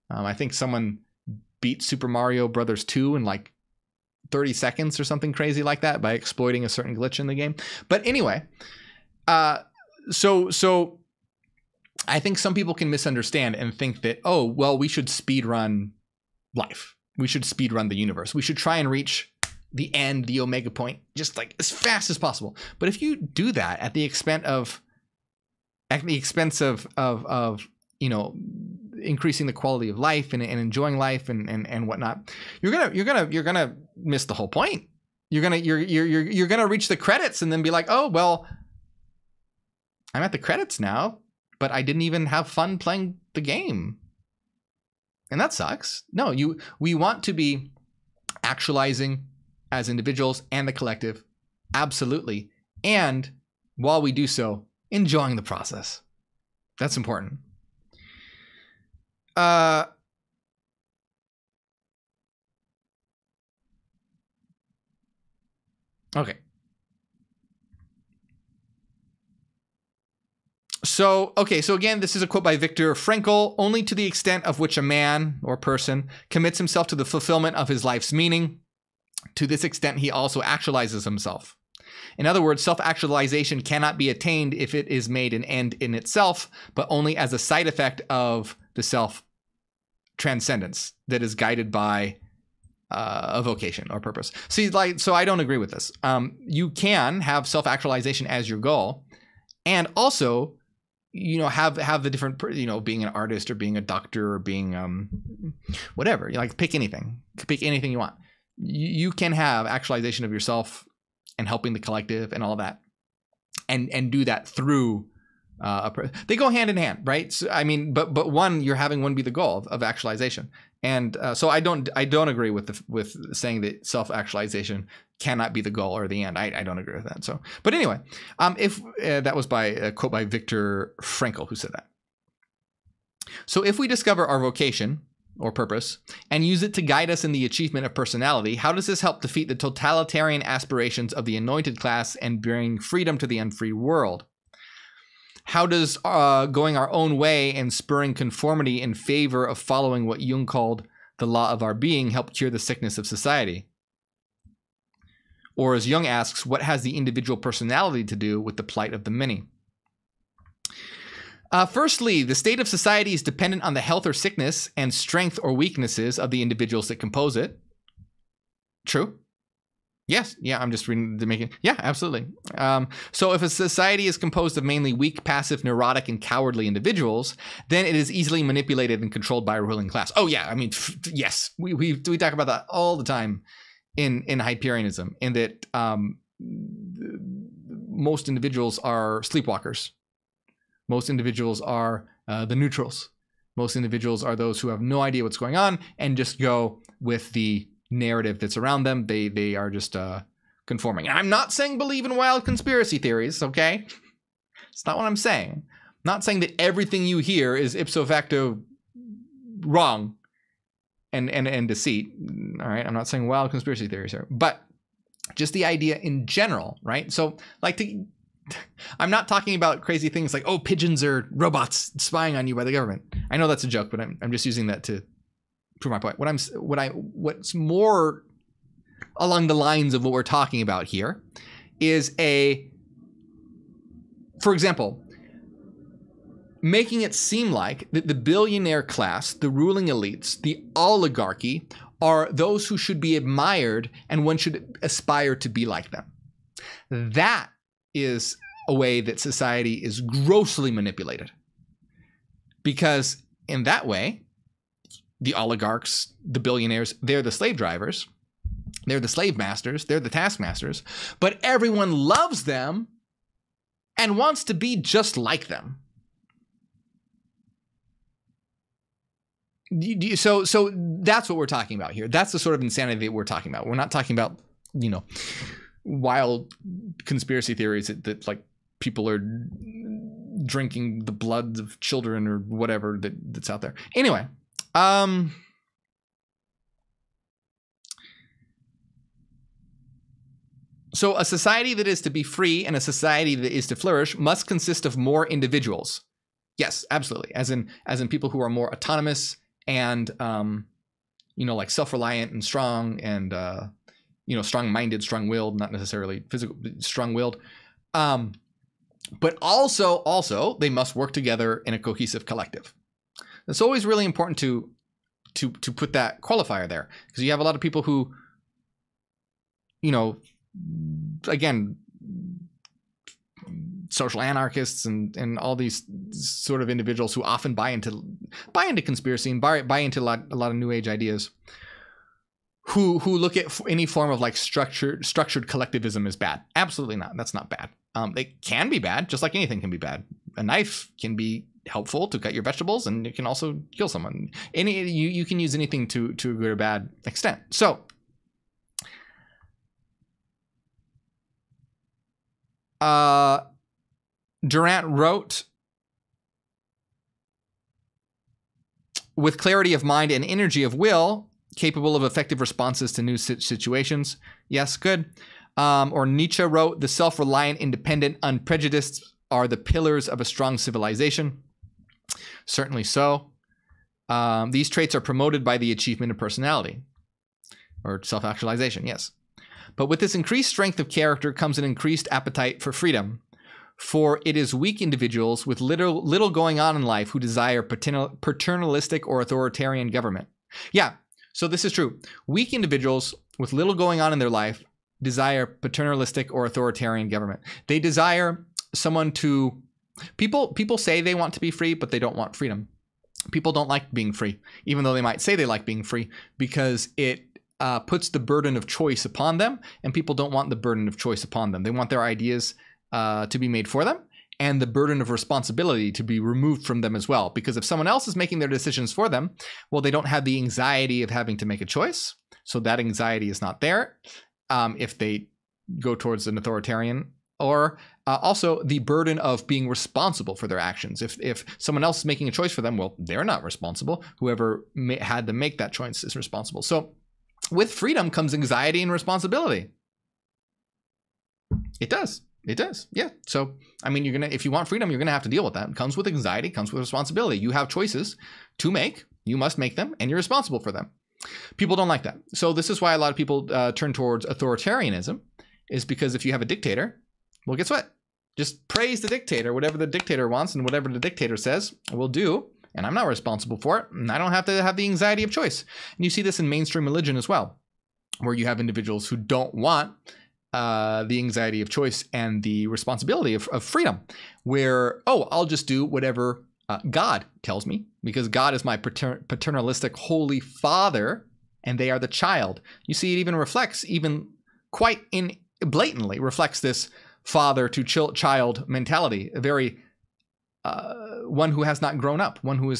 I think someone beat Super Mario Brothers 2 in 30 seconds or something crazy like that by exploiting a certain glitch in the game. But anyway, so I think some people can misunderstand and think that, oh, well, we should speed run life. We should speed run the universe. We should try and reach the end, the omega point, just as fast as possible. But if you do that at the expense of increasing the quality of life and enjoying life and whatnot, you're gonna miss the whole point. You're gonna reach the credits and then be like, oh well, I'm at the credits now, but I didn't even have fun playing the game, and that sucks. No, we want to be actualizing as individuals and the collective, absolutely, and while we do so, enjoying the process. That's important. Okay. So again, this is a quote by Viktor Frankl. Only to the extent of which a man or person commits himself to the fulfillment of his life's meaning, to this extent he also actualizes himself. In other words, self-actualization cannot be attained if it is made an end in itself, but only as a side effect of the self-transcendence that is guided by a vocation or purpose. See, so I don't agree with this. You can have self-actualization as your goal, and also, have the different, being an artist or being a doctor or being whatever. Pick anything. Pick anything you want. You can have actualization of yourself and helping the collective and all that, and do that through they go hand in hand, right? So, but you're having one be the goal of actualization, and so I don't agree with saying that self-actualization cannot be the goal or the end. I don't agree with that. So, but anyway, if that was by a quote by Viktor Frankl, who said that. So if we discover our vocation or purpose and use it to guide us in the achievement of personality, how does this help defeat the totalitarian aspirations of the anointed class and bring freedom to the unfree world? How does going our own way and spurring conformity in favor of following what Jung called the law of our being help cure the sickness of society? Or as Jung asks, what has the individual personality to do with the plight of the many? Firstly, the state of society is dependent on the health or sickness and strength or weaknesses of the individuals that compose it. True. Yes. Yeah, I'm just reading the making. Yeah, absolutely. So if a society is composed of mainly weak, passive, neurotic, and cowardly individuals, then it is easily manipulated and controlled by a ruling class. Oh, yeah. Yes. We talk about that all the time in Hyperianism, in that most individuals are sleepwalkers. Most individuals are the neutrals. Most individuals are those who have no idea what's going on and just go with the narrative that's around them. They are just conforming. And I'm not saying believe in wild conspiracy theories, okay? It's not what I'm saying. I'm not saying that everything you hear is ipso facto wrong and deceit. All right, I'm not saying wild conspiracy theories here, but just the idea in general, right? So I'm not talking about crazy things like, oh, pigeons are robots spying on you by the government. I know that's a joke, but I'm just using that to prove my point. What's more along the lines of what we're talking about here is for example, making it seem like that the billionaire class, the ruling elites, the oligarchy are those who should be admired and one should aspire to be like them. That is a way that society is grossly manipulated. Because in that way, the oligarchs, the billionaires, they're the slave drivers, they're the slave masters, they're the taskmasters, but everyone loves them and wants to be just like them. So that's what we're talking about here. That's the sort of insanity that we're talking about. We're not talking about, wild conspiracy theories that like people are drinking the blood of children or whatever that's out there. Anyway, so a society that is to be free and a society that is to flourish must consist of more individuals. Yes, absolutely. As in people who are more autonomous and, like self-reliant and strong and, strong-minded, strong-willed, not necessarily physical, strong-willed. But also they must work together in a cohesive collective. It's always really important to put that qualifier there, because you have a lot of people who, again, social anarchists and all these sort of individuals who often buy into conspiracy and buy into a lot of new age ideas, who look at any form of like structured collectivism as bad. Absolutely not. That's not bad. It can be bad, just like anything can be bad. A knife can be helpful to cut your vegetables, and it can also kill someone. You can use anything to a good or bad extent. So Durant wrote, with clarity of mind and energy of will, capable of effective responses to new situations. Yes, good. Or Nietzsche wrote, the self-reliant, independent, unprejudiced are the pillars of a strong civilization. Certainly so. These traits are promoted by the achievement of personality or self-actualization, yes. But with this increased strength of character comes an increased appetite for freedom. For it is weak individuals with little going on in life who desire paternalistic or authoritarian government. Yeah, so this is true. Weak individuals with little going on in their life desire paternalistic or authoritarian government. They desire someone to... People say they want to be free, but they don't want freedom. People don't like being free, even though they might say they like being free, because it puts the burden of choice upon them, and people don't want the burden of choice upon them. They want their ideas to be made for them, and the burden of responsibility to be removed from them as well. Because if someone else is making their decisions for them, well, they don't have the anxiety of having to make a choice. So that anxiety is not there if they go towards an authoritarian, or also the burden of being responsible for their actions. If someone else is making a choice for them, well, they're not responsible. Whoever had to make that choice is responsible. So with freedom comes anxiety and responsibility. It does. It does. Yeah. So, I mean, if you want freedom, you're going to have to deal with that. It comes with anxiety, comes with responsibility. You have choices to make. You must make them, and you're responsible for them. People don't like that. So this is why a lot of people turn towards authoritarianism, is because if you have a dictator, well, guess what? Just praise the dictator. Whatever the dictator wants and whatever the dictator says, we'll do. And I'm not responsible for it. And I don't have to have the anxiety of choice. And you see this in mainstream religion as well, where you have individuals who don't want the anxiety of choice and the responsibility of freedom, where, I'll just do whatever God tells me, because God is my paternalistic holy father, and they are the child. You see, it even reflects, quite blatantly reflects this father to child mentality, a very one who has not grown up, one who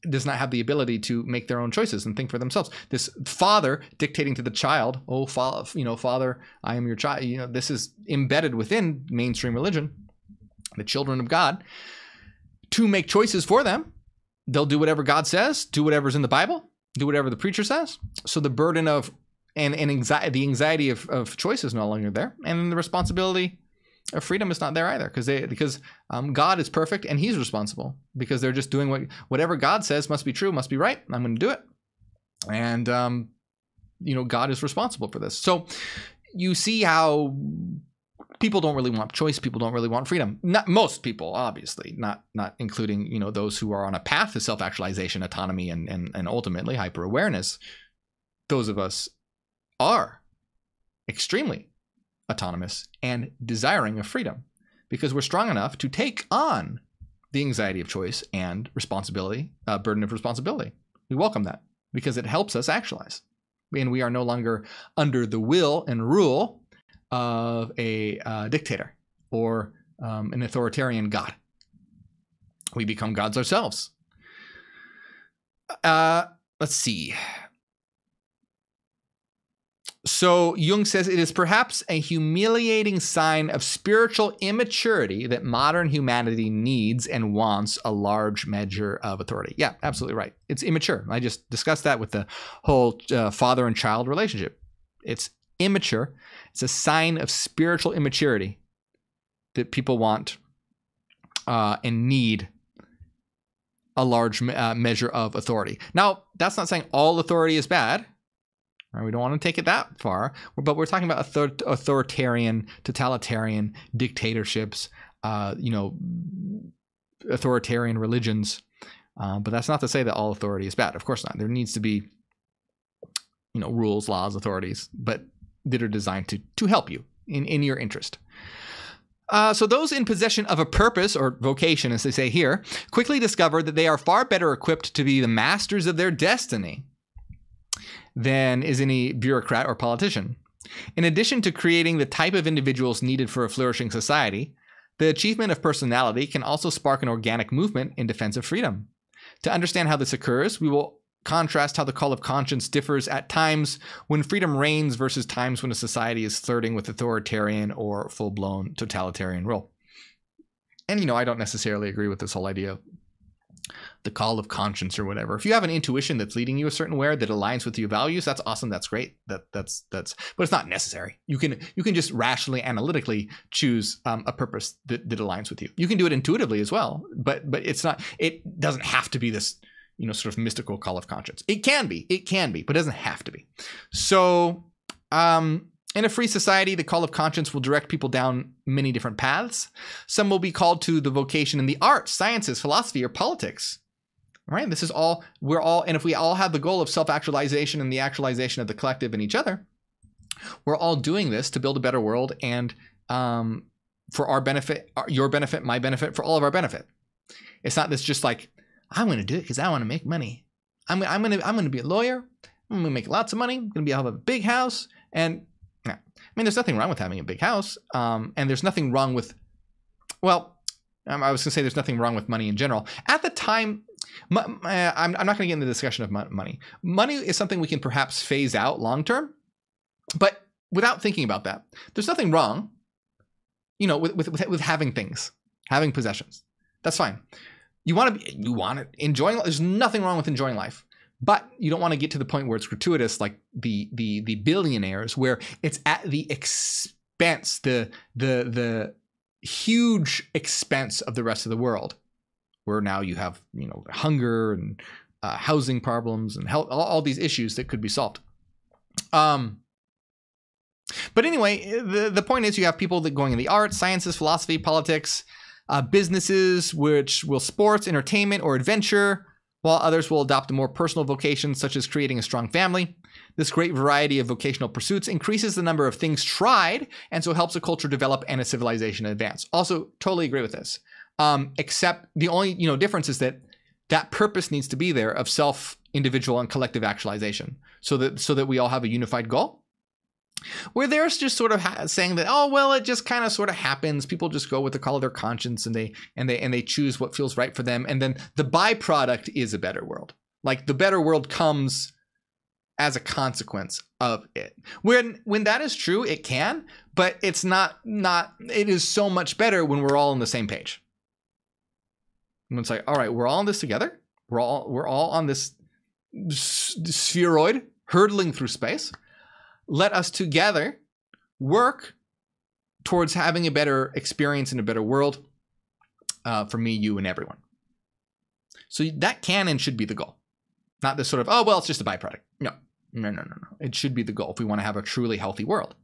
does not have the ability to make their own choices and think for themselves. This father dictating to the child, Father, I am your child. This is embedded within mainstream religion, the children of God, to make choices for them. They'll do whatever God says, do whatever's in the Bible, do whatever the preacher says. So the burden of and the anxiety of choice is no longer there, and the responsibility of freedom is not there either, because God is perfect and He's responsible, because they're just doing whatever God says must be true, must be right. I'm going to do it, and God is responsible for this. So you see how people don't really want choice. People don't really want freedom. Not most people, obviously, not including, you know, those who are on a path to self-actualization, autonomy, and ultimately hyper-awareness. Those of us are extremely autonomous and desiring of freedom because we're strong enough to take on the anxiety of choice and responsibility, burden of responsibility. We welcome that because it helps us actualize. And we are no longer under the will and rule of a dictator or an authoritarian god. We become gods ourselves. Let's see. So Jung says it is perhaps a humiliating sign of spiritual immaturity that modern humanity needs and wants a large measure of authority. Yeah, absolutely right. It's immature. I just discussed that with the whole father and child relationship. It's immature. It's a sign of spiritual immaturity that people want and need a large measure of authority. Now, that's not saying all authority is bad. We don't want to take it that far, but we're talking about authoritarian, totalitarian dictatorships, authoritarian religions. But that's not to say that all authority is bad. Of course not. There needs to be, rules, laws, authorities, but that are designed to help you in your interest. So those in possession of a purpose or vocation, as they say here, quickly discover that they are far better equipped to be the masters of their destiny than is any bureaucrat or politician. In addition to creating the type of individuals needed for a flourishing society, the achievement of personality can also spark an organic movement in defense of freedom. To understand how this occurs, we will contrast how the call of conscience differs at times when freedom reigns versus times when a society is flirting with authoritarian or full-blown totalitarian rule. And, I don't necessarily agree with this whole idea of the call of conscience or whatever. If you have an intuition that's leading you a certain way that aligns with your values, that's awesome. That's great. That's but it's not necessary. You can just rationally, analytically choose a purpose that aligns with you. You can do it intuitively as well, but it's not. It doesn't have to be this, sort of mystical call of conscience. It can be, but it doesn't have to be. So, in a free society, the call of conscience will direct people down many different paths. Some will be called to the vocation in the arts, sciences, philosophy, or politics. Right? This is all, and if we all have the goal of self-actualization and the actualization of the collective and each other, we're all doing this to build a better world and for our benefit, your benefit, my benefit, for all of our benefit. It's not this just like, I'm going to do it because I want to make money. I'm going to be a lawyer. I'm going to make lots of money. I'm going to have a big house. And there's nothing wrong with having a big house. And there's nothing wrong with, I was going to say there's nothing wrong with money in general. At the time, I'm not going to get into the discussion of money. Money is something we can perhaps phase out long term, but without thinking about that, there's nothing wrong, with having things, having possessions. That's fine. You want to enjoy. There's nothing wrong with enjoying life, but you don't want to get to the point where it's gratuitous, like the billionaires, where it's at the expense, the huge expense of the rest of the world, where now you have hunger and housing problems and health, all these issues that could be solved. But anyway, the point is you have people that going in the arts, sciences, philosophy, politics, businesses, which will sports, entertainment, or adventure, while others will adopt a more personal vocation, such as creating a strong family. This great variety of vocational pursuits increases the number of things tried, and so helps a culture develop and a civilization advance. Also, totally agree with this. Except the only difference is that purpose needs to be there of self, individual, and collective actualization, so that we all have a unified goal. Where there's just sort of saying that, oh well, it just kind of sort of happens. People just go with the call of their conscience and they choose what feels right for them, and then the byproduct is a better world. Like the better world comes as a consequence of it. When that is true, it can, but it's not. It is so much better when we're all on the same page. And it's like, all right, we're all in this together. We're all on this spheroid hurtling through space. Let us together work towards having a better experience in a better world for me, you, and everyone. So that can and should be the goal. Not this sort of, oh, well, it's just a byproduct. No. It should be the goal if we want to have a truly healthy world.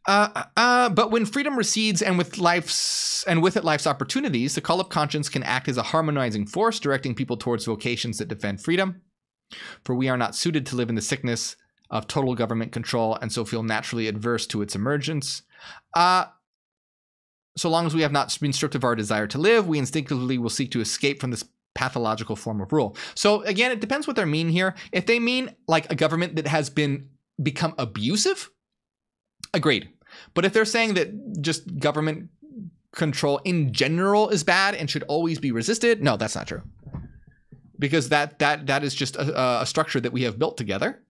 But when freedom recedes and with it life's opportunities, the call of conscience can act as a harmonizing force, directing people towards vocations that defend freedom. For we are not suited to live in the sickness of total government control, and so feel naturally adverse to its emergence. So long as we have not been stripped of our desire to live, we instinctively will seek to escape from this pathological form of rule. So again, it depends what they mean here. If they mean like a government that has become abusive, agreed. But if they're saying that just government control in general is bad and should always be resisted, no, that's not true. Because that is just a structure that we have built together,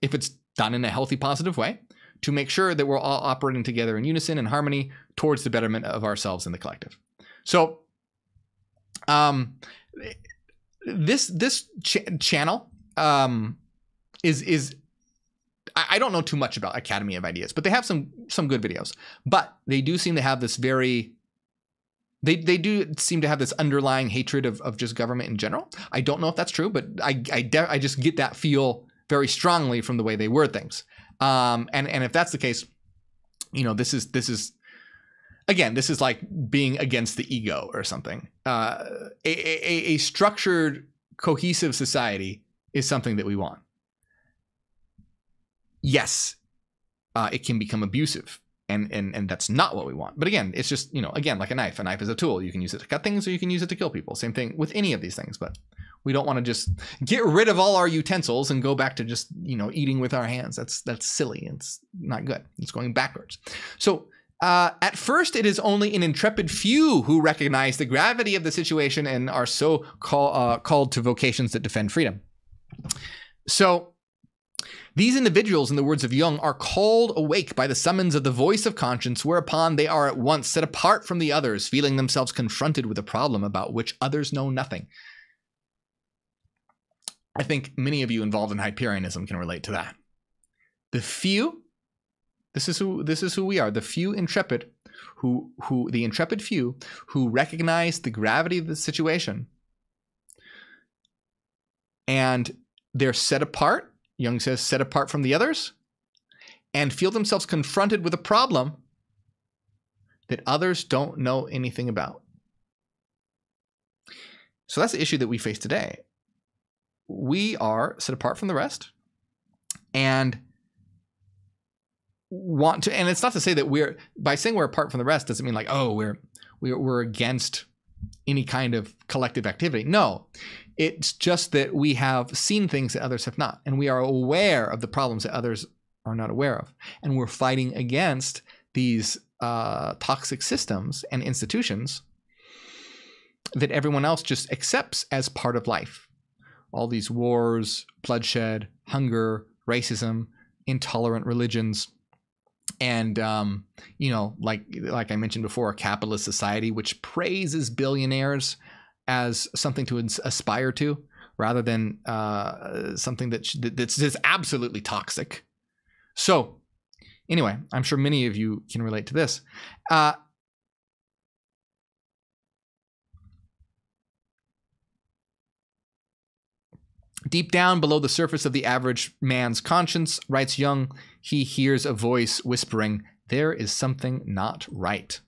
if it's done in a healthy, positive way, to make sure that we're all operating together in unison and harmony towards the betterment of ourselves and the collective. So this channel is I don't know too much about Academy of Ideas, but they have some good videos. But they do seem to have this they do seem to have this underlying hatred of just government in general. I don't know if that's true, but I just get that feel very strongly from the way they word things. And if that's the case, you know, this is again, this is like being against the ego or something. A structured, cohesive society is something that we want. Yes, it can become abusive, and that's not what we want. But again, it's just, you know, again, like a knife. A knife is a tool. You can use it to cut things, or you can use it to kill people. Same thing with any of these things. But we don't want to just get rid of all our utensils and go back to just, you know, eating with our hands. That's silly. It's not good. It's going backwards. So at first, it is only an intrepid few who recognize the gravity of the situation and are so called to vocations that defend freedom. So these individuals, in the words of Jung, are called awake by the summons of the voice of conscience, whereupon they are at once set apart from the others, feeling themselves confronted with a problem about which others know nothing. I think many of you involved in Hyperianism can relate to that. The few, this is who we are, the few intrepid, the intrepid few who recognize the gravity of the situation, and they're set apart. Jung says, set apart from the others, and feel themselves confronted with a problem that others don't know anything about. So that's the issue that we face today. We are set apart from the rest and want to, and it's not to say that by saying we're apart from the rest doesn't mean like, oh, we're against any kind of collective activity. No, it's just that we have seen things that others have not, and we are aware of the problems that others are not aware of. And we're fighting against these toxic systems and institutions that everyone else just accepts as part of life. All these wars, bloodshed, hunger, racism, intolerant religions, and you know, like I mentioned before, a capitalist society which praises billionaires as something to aspire to, rather than something that's just absolutely toxic. So anyway, I'm sure many of you can relate to this. Deep down below the surface of the average man's conscience, writes Jung, he hears a voice whispering, there is something not right.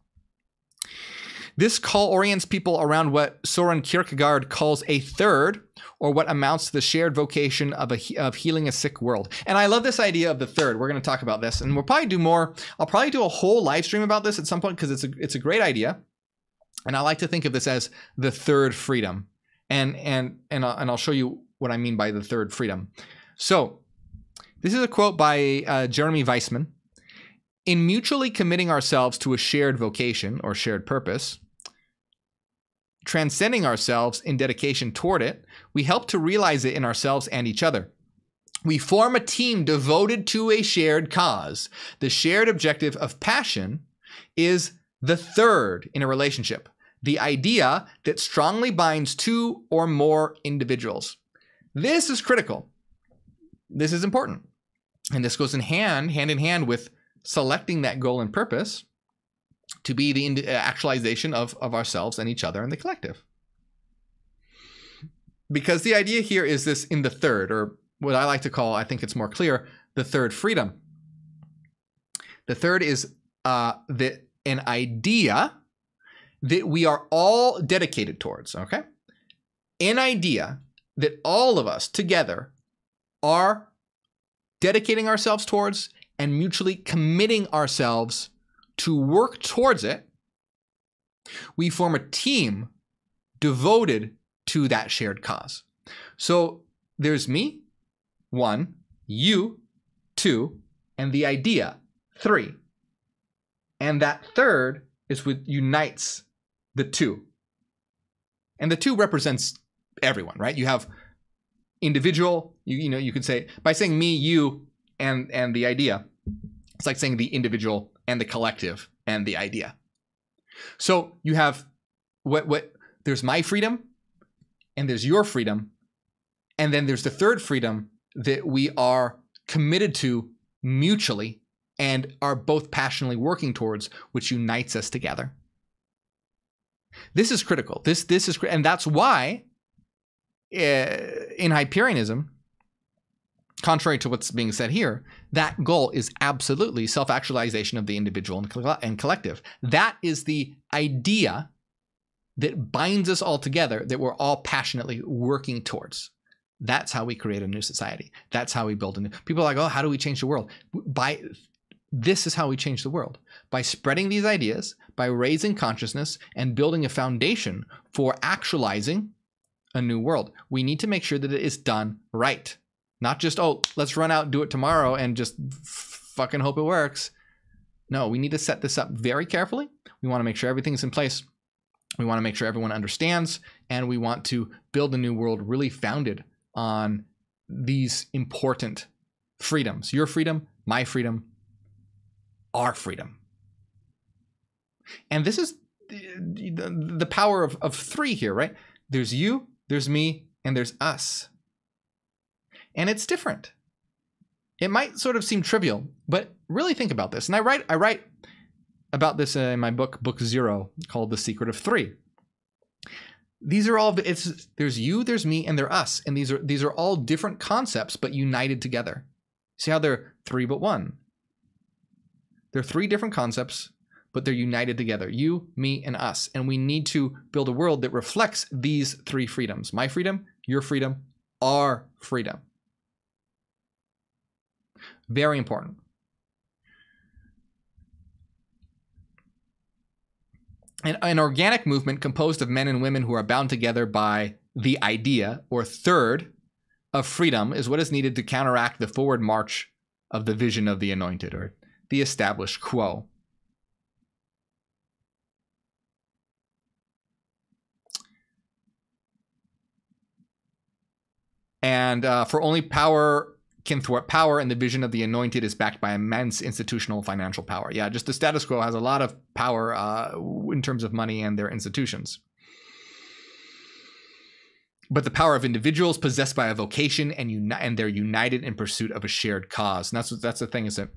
This call orients people around what Soren Kierkegaard calls a third, or what amounts to the shared vocation of healing a sick world. And I love this idea of the third. We're going to talk about this, and we'll probably do more. I'll probably do a whole live stream about this at some point, because it's a great idea. And I like to think of this as the third freedom. And I'll show you what I mean by the third freedom. So this is a quote by Jeremy Weissman. In mutually committing ourselves to a shared vocation or shared purpose, transcending ourselves in dedication toward it, we help to realize it in ourselves and each other. We form a team devoted to a shared cause. The shared objective of passion is the third in a relationship, the idea that strongly binds two or more individuals. This is critical. This is important. And this goes hand in hand with selecting that goal and purpose to be the actualization of ourselves and each other and the collective. Because the idea here is this in the third, or what I like to call, I think it's more clear, the third freedom. The third is an idea that we are all dedicated towards, okay? An idea that all of us together are dedicating ourselves towards and mutually committing ourselves to work towards it. We form a team devoted to that shared cause. So there's me, 1, you, 2, and the idea, 3. And that third is what unites the 2. And the 2 represents everyone, right? You have individual, you could say, by saying me, you, and the idea, it's like saying the individual and the collective and the idea. So you have there's my freedom, and there's your freedom, and then there's the third freedom that we are committed to mutually and are both passionately working towards, which unites us together. This is critical. This is, and that's why in Hyperianism, contrary to what's being said here, that goal is absolutely self-actualization of the individual and collective. That is the idea that binds us all together, that we're all passionately working towards. That's how we create a new society. That's how we build a new. People are like, oh, how do we change the world? This is how we change the world. By spreading these ideas, by raising consciousness and building a foundation for actualizing a new world. We need to make sure that it is done right. Not just, oh, let's run out and do it tomorrow and just fucking hope it works. No, we need to set this up very carefully. We want to make sure everything's in place. We want to make sure everyone understands, and we want to build a new world really founded on these important freedoms. Your freedom, my freedom, our freedom. And this is the power of 3 here, right? There's you, there's me, and there's us. And it's different. It might sort of seem trivial, but really think about this. And I write about this in my book 0, called The Secret of 3. These are all, there's you, there's me, and there's us. And these are all different concepts, but united together. See how they're 3 but 1? They're 3 different concepts, but they're united together. You, me, and us. And we need to build a world that reflects these 3 freedoms. My freedom, your freedom, our freedom. Very important. An organic movement composed of men and women who are bound together by the idea, or third, of freedom is what is needed to counteract the forward march of the vision of the anointed, or the established quo. And for only power can thwart power, and the vision of the anointed is backed by immense institutional financial power. Yeah, just the status quo has a lot of power in terms of money and their institutions. But the power of individuals possessed by a vocation and they're united in pursuit of a shared cause. And that's the thing, is that,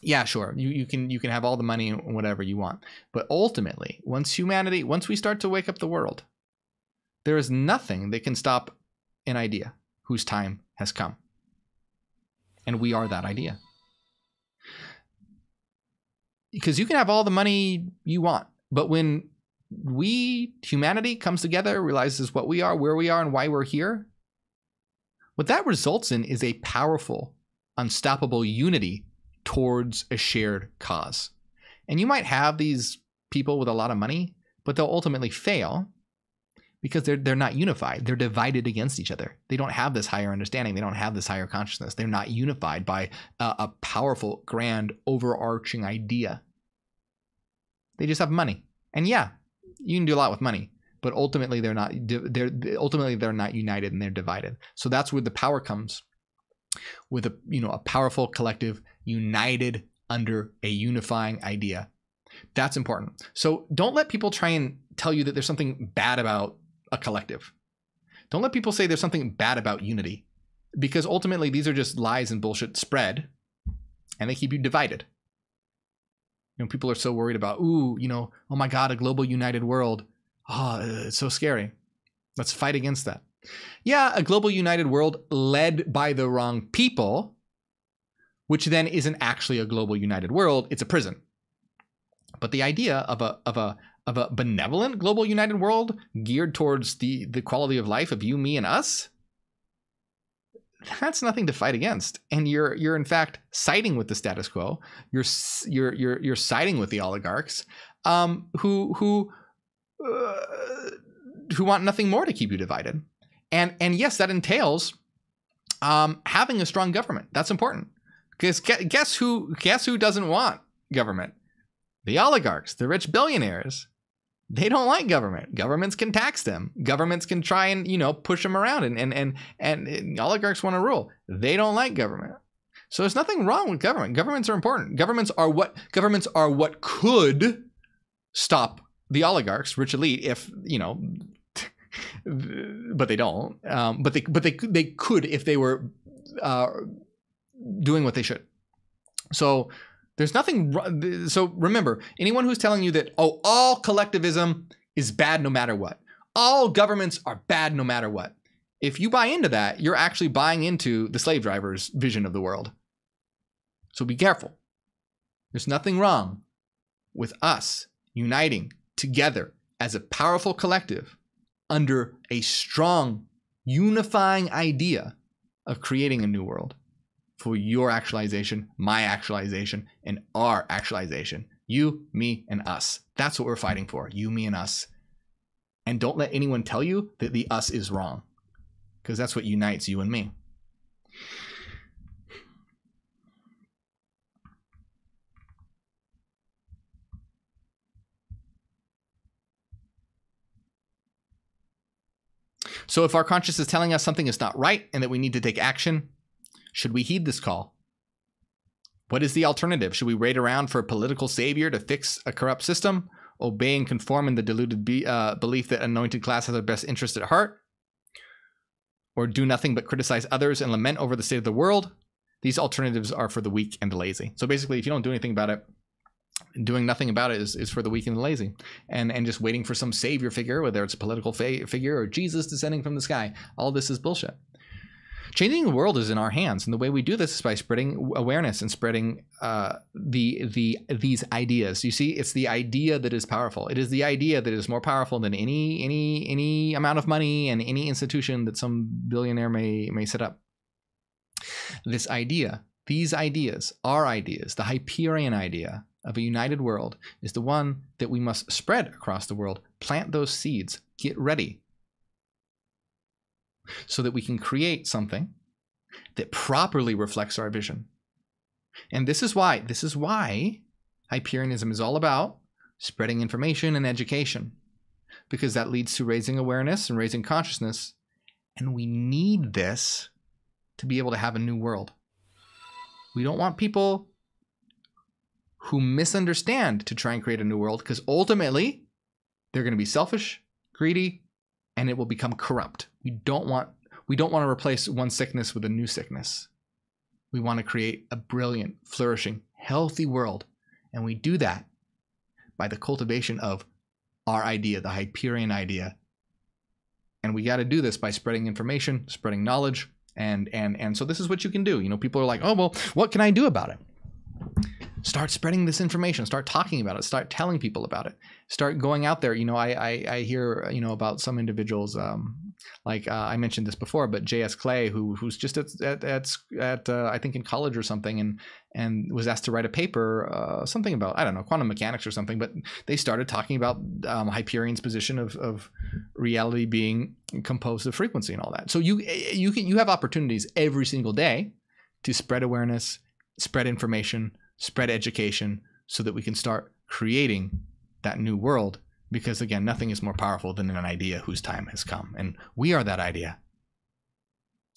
yeah, sure, you can have all the money and whatever you want, but ultimately, once we start to wake up the world, there is nothing that can stop an idea whose time has come. And we are that idea. Because you can have all the money you want, but when humanity comes together, realizes what we are, where we are, and why we're here, what that results in is a powerful, unstoppable unity towards a shared cause. And you might have these people with a lot of money, but they'll ultimately fail because they're not unified. They're divided against each other. They don't have this higher understanding. They don't have this higher consciousness. They're not unified by a powerful, grand, overarching idea. They just have money. And yeah, you can do a lot with money, but ultimately they're not united, and they're divided. So that's where the power comes, with a powerful collective united under a unifying idea. That's important. So don't let people try and tell you that there's something bad about a collective. Don't let people say there's something bad about unity, because ultimately these are just lies and bullshit spread, and they keep you divided. People are so worried about, oh my God, a global united world. Oh, it's so scary. Let's fight against that. Yeah, a global united world led by the wrong people which then isn't actually a global united world, it's a prison. But the idea of a benevolent global united world geared towards the quality of life of you, me, and us, that's nothing to fight against. And you're in fact siding with the status quo. You're siding with the oligarchs, who want nothing more to keep you divided. And yes, that entails having a strong government. That's important. Because guess who doesn't want government? The oligarchs, the rich billionaires. They don't like government. Governments can tax them. Governments can try and, push them around, and oligarchs want to rule. They don't like government. So there's nothing wrong with government. Governments are important. Governments are what could stop the oligarchs, rich elite, if, but they don't. But they could if they were doing what they should. So there's nothing wrong. So remember, anyone who's telling you that, all collectivism is bad no matter what, all governments are bad no matter what, if you buy into that, you're actually buying into the slave driver's vision of the world. So be careful. There's nothing wrong with us uniting together as a powerful collective under a strong, unifying idea of creating a new world for your actualization, my actualization, and our actualization. You, me, and us. That's what we're fighting for. You, me, and us. And don't let anyone tell you that the us is wrong, because that's what unites you and me. So if our conscience is telling us something is not right and that we need to take action, should we heed this call? What is the alternative? Should we wait around for a political savior to fix a corrupt system, obey and conform in the deluded belief that anointed class has our best interest at heart? Or do nothing but criticize others and lament over the state of the world? These alternatives are for the weak and the lazy. So basically, if you don't do anything about it, doing nothing about it is for the weak and the lazy. And just waiting for some savior figure, whether it's a political figure or Jesus descending from the sky. All this is bullshit. Changing the world is in our hands, and the way we do this is by spreading awareness and spreading these ideas. You see, it's the idea that is powerful. It is the idea that is more powerful than any amount of money and any institution that some billionaire may set up. This idea, these ideas, our ideas, the Hyperion idea of a united world is the one that we must spread across the world. Plant those seeds. Get ready, so that we can create something that properly reflects our vision. And this is why Hyperionism is all about spreading information and education, because that leads to raising awareness and raising consciousness. And we need this to be able to have a new world. We don't want people who misunderstand to try and create a new world, because ultimately they're going to be selfish, greedy, and it will become corrupt. We don't want to replace one sickness with a new sickness. We want to create a brilliant, flourishing, healthy world. And we do that by the cultivation of our idea, the Hyperion idea. And we got to do this by spreading information, spreading knowledge. And so this is what you can do. People are like, oh, well, what can I do about it? Start spreading this information. Start talking about it. Start telling people about it. Start going out there. I hear about some individuals, I mentioned this before, but J.S. Clay, who's just at I think in college or something, and was asked to write a paper, something about, I don't know, quantum mechanics or something. But they started talking about Hyperion's position of reality being composed of frequency and all that. So you have opportunities every single day to spread awareness, spread information, spread education, so that we can start creating that new world. Because again, nothing is more powerful than an idea whose time has come. And we are that idea.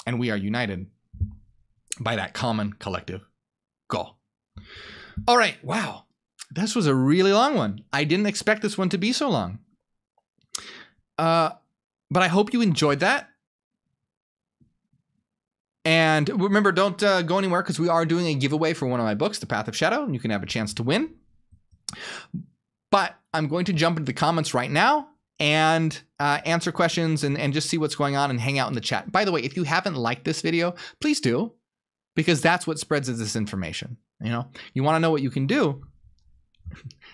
And we are united by that common collective goal. All right. Wow. This was a really long one. I didn't expect this one to be so long. But I hope you enjoyed that. And remember, don't go anywhere, because we are doing a giveaway for one of my books, The Path of Shadow, and you can have a chance to win. But I'm going to jump into the comments right now and answer questions and just see what's going on and hang out in the chat. By the way, if you haven't liked this video, please do. because that's what spreads this information. You know, you want to know what you can do.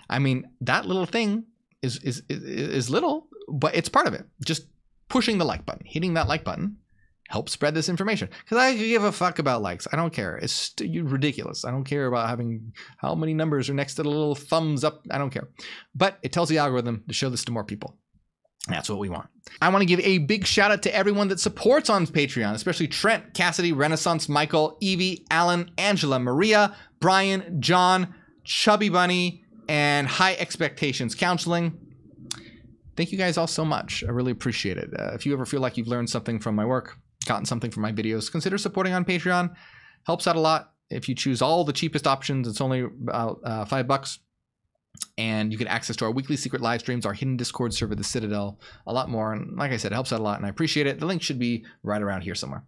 I mean, that little thing is little, but it's part of it. Just pushing the like button, hitting that like button, help spread this information. Because I give a fuck about likes. I don't care. It's ridiculous. I don't care about having how many numbers are next to the little thumbs up. I don't care. But it tells the algorithm to show this to more people. That's what we want. I want to give a big shout out to everyone that supports on Patreon, especially Trent, Cassidy, Renaissance, Michael, Evie, Alan, Angela, Maria, Brian, John, Chubby Bunny, and High Expectations Counseling. Thank you guys all so much. I really appreciate it. If you ever feel like you've learned something from my work, gotten something from my videos, consider supporting on Patreon. Helps out a lot. If you choose all the cheapest options, it's only about $5. And you get access to our weekly secret live streams, our hidden Discord server, the Citadel, a lot more. And like I said, it helps out a lot, and I appreciate it. The link should be right around here somewhere.